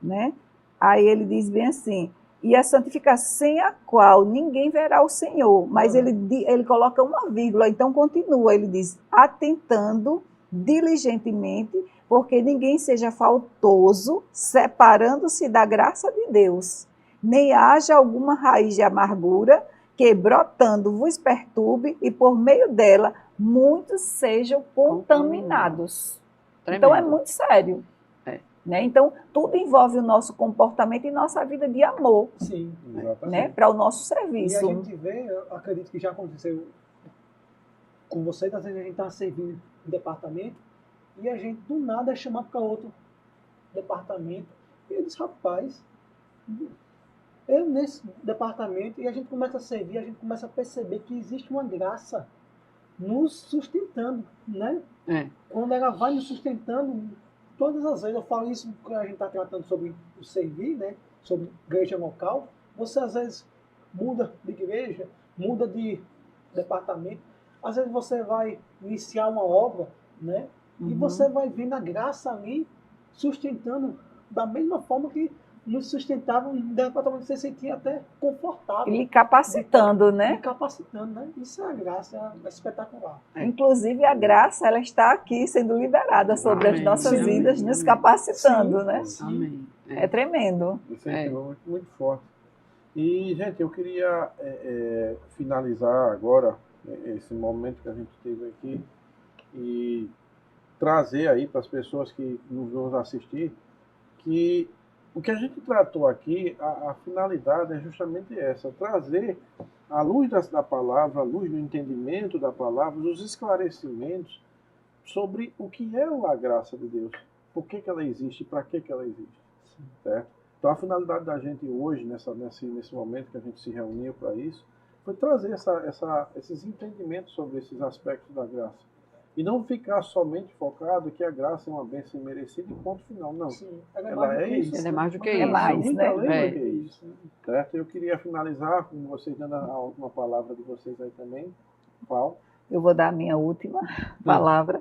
Né? Aí ele diz bem assim, e a santificação sem a qual ninguém verá o Senhor. Mas ele coloca uma vírgula, então continua, ele diz, atentando diligentemente, porque ninguém seja faltoso, separando-se da graça de Deus, nem haja alguma raiz de amargura que, brotando, vos perturbe, e por meio dela, muitos sejam contaminados. Tremendo. Então, é muito sério. Né? Então, tudo envolve o nosso comportamento e nossa vida de amor. Sim, né? Para o nosso serviço. E a gente vê, eu acredito que já aconteceu com vocês, às vezes a gente está servindo em departamento, e a gente, do nada, é chamado para outro departamento. E eu disse, rapaz, eu nesse departamento, e a gente começa a servir, a gente começa a perceber que existe uma graça nos sustentando, né? Quando ela vai nos sustentando, todas as vezes, eu falo isso quando a gente está tratando sobre o servir, né? Sobre igreja local, você às vezes muda de igreja, muda de departamento, às vezes você vai iniciar uma obra, né? E você vai vendo a graça ali sustentando da mesma forma que nos sustentava no departamento que você sentia até confortável. E lhe capacitando, Me né? capacitando, né? Isso é a graça, é espetacular. Inclusive, a graça, ela está aqui sendo liberada sobre as Amém, nossas sim, vidas, nos amém. capacitando, Sim, né? sim. Amém. É tremendo. Isso é muito, muito forte. E, gente, eu queria finalizar agora esse momento que a gente teve aqui e trazer aí para as pessoas que nos vão assistir que o que a gente tratou aqui, a finalidade é justamente essa, trazer a luz da palavra, a luz do entendimento da palavra, os esclarecimentos sobre o que é a graça de Deus, por que ela existe e para que ela existe. Certo? Então a finalidade da gente hoje, nesse momento que a gente se reuniu para isso, foi trazer esses entendimentos sobre esses aspectos da graça. E não ficar somente focado que a graça é uma bênção imerecida e ponto final. Não. Sim, Ela é isso. Ela é mais do que É isso. mais, Muito né? além É. do que isso. Certo? Eu queria finalizar com vocês dando a última palavra de vocês aí também. Paulo. Eu vou dar a minha última palavra.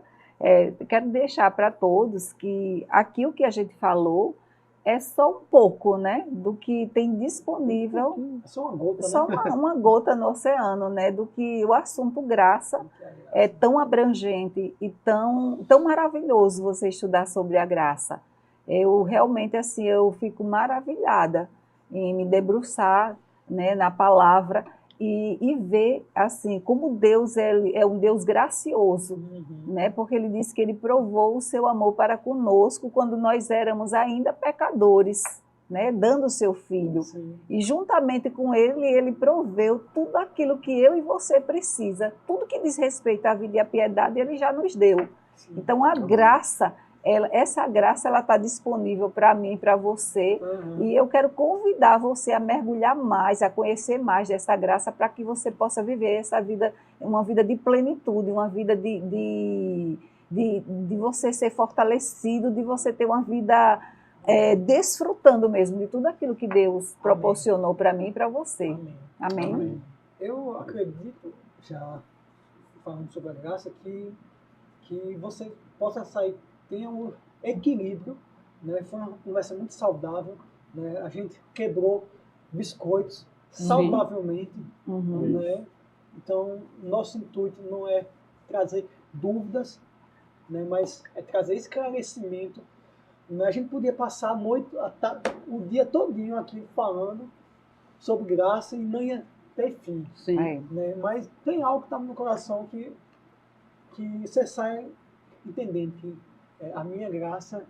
Quero deixar para todos que aqui o que a gente falou é só um pouco, né, do que tem disponível, É só uma gota, só né? uma gota no oceano, né, do que o assunto graça é tão abrangente e tão maravilhoso você estudar sobre a graça. Eu realmente, assim, eu fico maravilhada em me debruçar, né, na palavra e ver, assim, como Deus é um Deus gracioso, né, porque ele disse que ele provou o seu amor para conosco quando nós éramos ainda pecadores, né, dando o seu filho. Sim. E juntamente com ele, ele proveu tudo aquilo que eu e você precisa, tudo que diz respeito à vida e à piedade, ele já nos deu. Sim. Então a graça, essa graça ela está disponível para mim, para você, e eu quero convidar você a mergulhar mais, a conhecer mais dessa graça, para que você possa viver essa vida, uma vida de plenitude, uma vida de você ser fortalecido, de você ter uma vida desfrutando mesmo de tudo aquilo que Deus proporcionou para mim e para você. Amém. Amém? Amém. Eu acredito, já falando sobre a graça, que você possa sair, tenha um equilíbrio, né? Foi uma conversa muito saudável, né? A gente quebrou biscoitos saudavelmente, né? Então, nosso intuito não é trazer dúvidas, né? Mas é trazer esclarecimento. A gente podia passar a noite, o dia todinho aqui falando sobre graça e não ia ter fim. Sim. Né? Mas tem algo que está no meu coração que você sai entendendo que a minha graça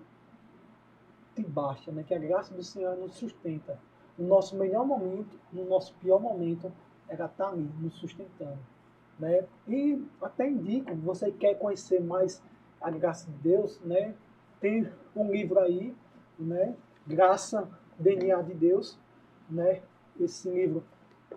te basta, né? Que a graça do Senhor nos sustenta. No nosso melhor momento, no nosso pior momento, ela está ali, nos sustentando. Né? E até indico, você quer conhecer mais a graça de Deus, né? Tem um livro aí, né? Graça, DNA de Deus, né? Esse livro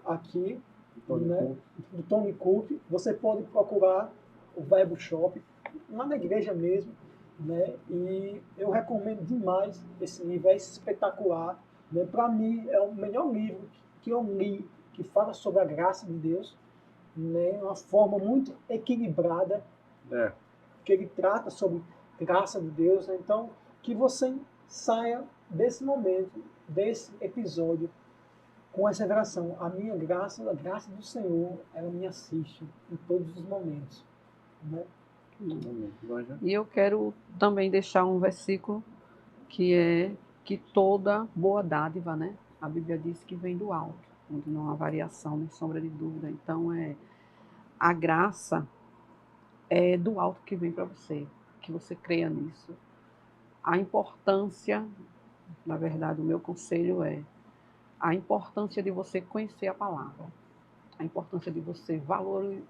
aqui, né? Do Tony Cook. Você pode procurar o Bible Shop, lá na igreja mesmo, né? E eu recomendo demais esse livro, é espetacular, né? Para mim é o melhor livro que eu li, que fala sobre a graça de Deus, né? Uma forma muito equilibrada, que ele trata sobre graça de Deus, né? Então que você saia desse momento, desse episódio, com essa revelação: a minha graça, a graça do Senhor, ela me assiste em todos os momentos, né? E eu quero também deixar um versículo que é que toda boa dádiva, né? A Bíblia diz que vem do alto, onde não há variação nem sombra de dúvida. Então a graça é do alto que vem para você, que você creia nisso. A importância, na verdade, o meu conselho é a importância de você conhecer a palavra, a importância de você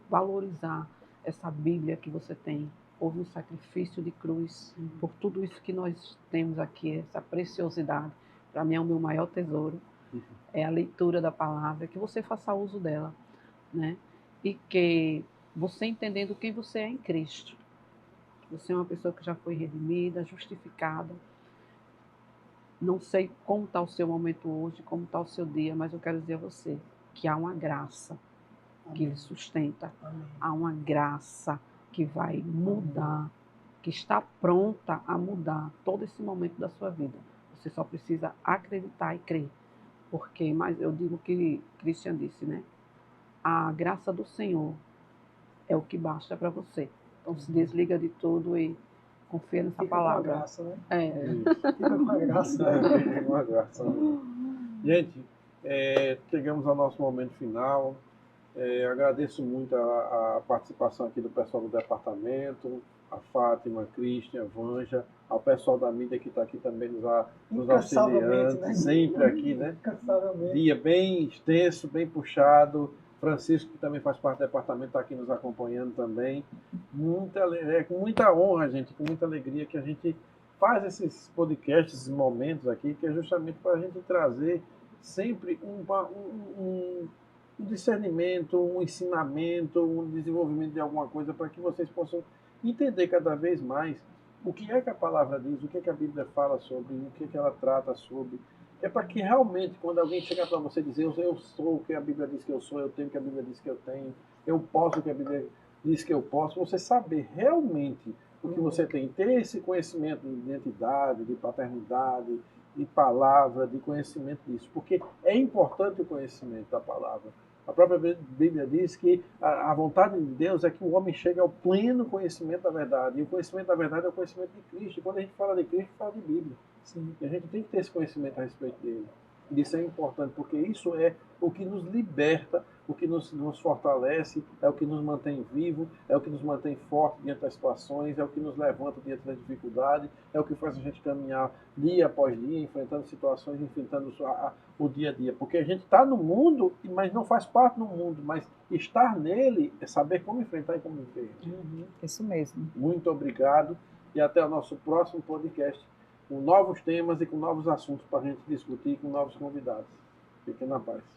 valorizar essa Bíblia que você tem. Houve um sacrifício de cruz por tudo isso que nós temos aqui, essa preciosidade. Para mim é o meu maior tesouro, é a leitura da palavra, que você faça uso dela, né? E que você entendendo quem você é em Cristo. Você é uma pessoa que já foi redimida, justificada. Não sei como está o seu momento hoje, como está o seu dia, mas eu quero dizer a você que há uma graça que lhe sustenta. Amém. Há uma graça que vai mudar, que está pronta a mudar todo esse momento da sua vida. Você só precisa acreditar e crer. Porque, mas eu digo que Christian disse, né? A graça do Senhor é o que basta para você. Então se desliga de tudo e confia nessa Fica palavra. com a graça, né? Fica com a graça, né? Fica com a graça. Gente, chegamos ao nosso momento final. Agradeço muito a participação aqui do pessoal do departamento, a Fátima, a Christian, a Vanja, ao pessoal da mídia que está aqui também nos auxiliando, né? sempre aqui, né? Incansavelmente. Dia bem extenso, bem puxado. Francisco, que também faz parte do departamento, está aqui nos acompanhando também. Com muita honra, gente, com muita alegria que a gente faz esses podcasts, esses momentos aqui, que é justamente para a gente trazer sempre um discernimento, um ensinamento, um desenvolvimento de alguma coisa para que vocês possam entender cada vez mais o que é que a palavra diz, o que é que a Bíblia fala sobre, o que é que ela trata sobre. É para que realmente, quando alguém chegar para você dizer eu sou o que a Bíblia diz que eu sou, eu tenho o que a Bíblia diz que eu tenho, eu posso o que a Bíblia diz que eu posso, você saber realmente o que você tem, ter esse conhecimento de identidade, de paternidade, de palavra, de conhecimento disso, porque é importante o conhecimento da palavra. A própria Bíblia diz que a vontade de Deus é que o homem chegue ao pleno conhecimento da verdade, e o conhecimento da verdade é o conhecimento de Cristo. E quando a gente fala de Cristo, a gente fala de Bíblia. Sim. E a gente tem que ter esse conhecimento a respeito dele. E isso é importante, porque isso é o que nos liberta, o que nos fortalece, é o que nos mantém vivo, é o que nos mantém forte diante das situações, é o que nos levanta diante da dificuldade, é o que faz a gente caminhar dia após dia, enfrentando situações, enfrentando o dia a dia. Porque a gente está no mundo, mas não faz parte do mundo, mas estar nele é saber como enfrentar e como viver. Isso mesmo. Muito obrigado e até o nosso próximo podcast, com novos temas e com novos assuntos para a gente discutir com novos convidados. Fiquem na paz.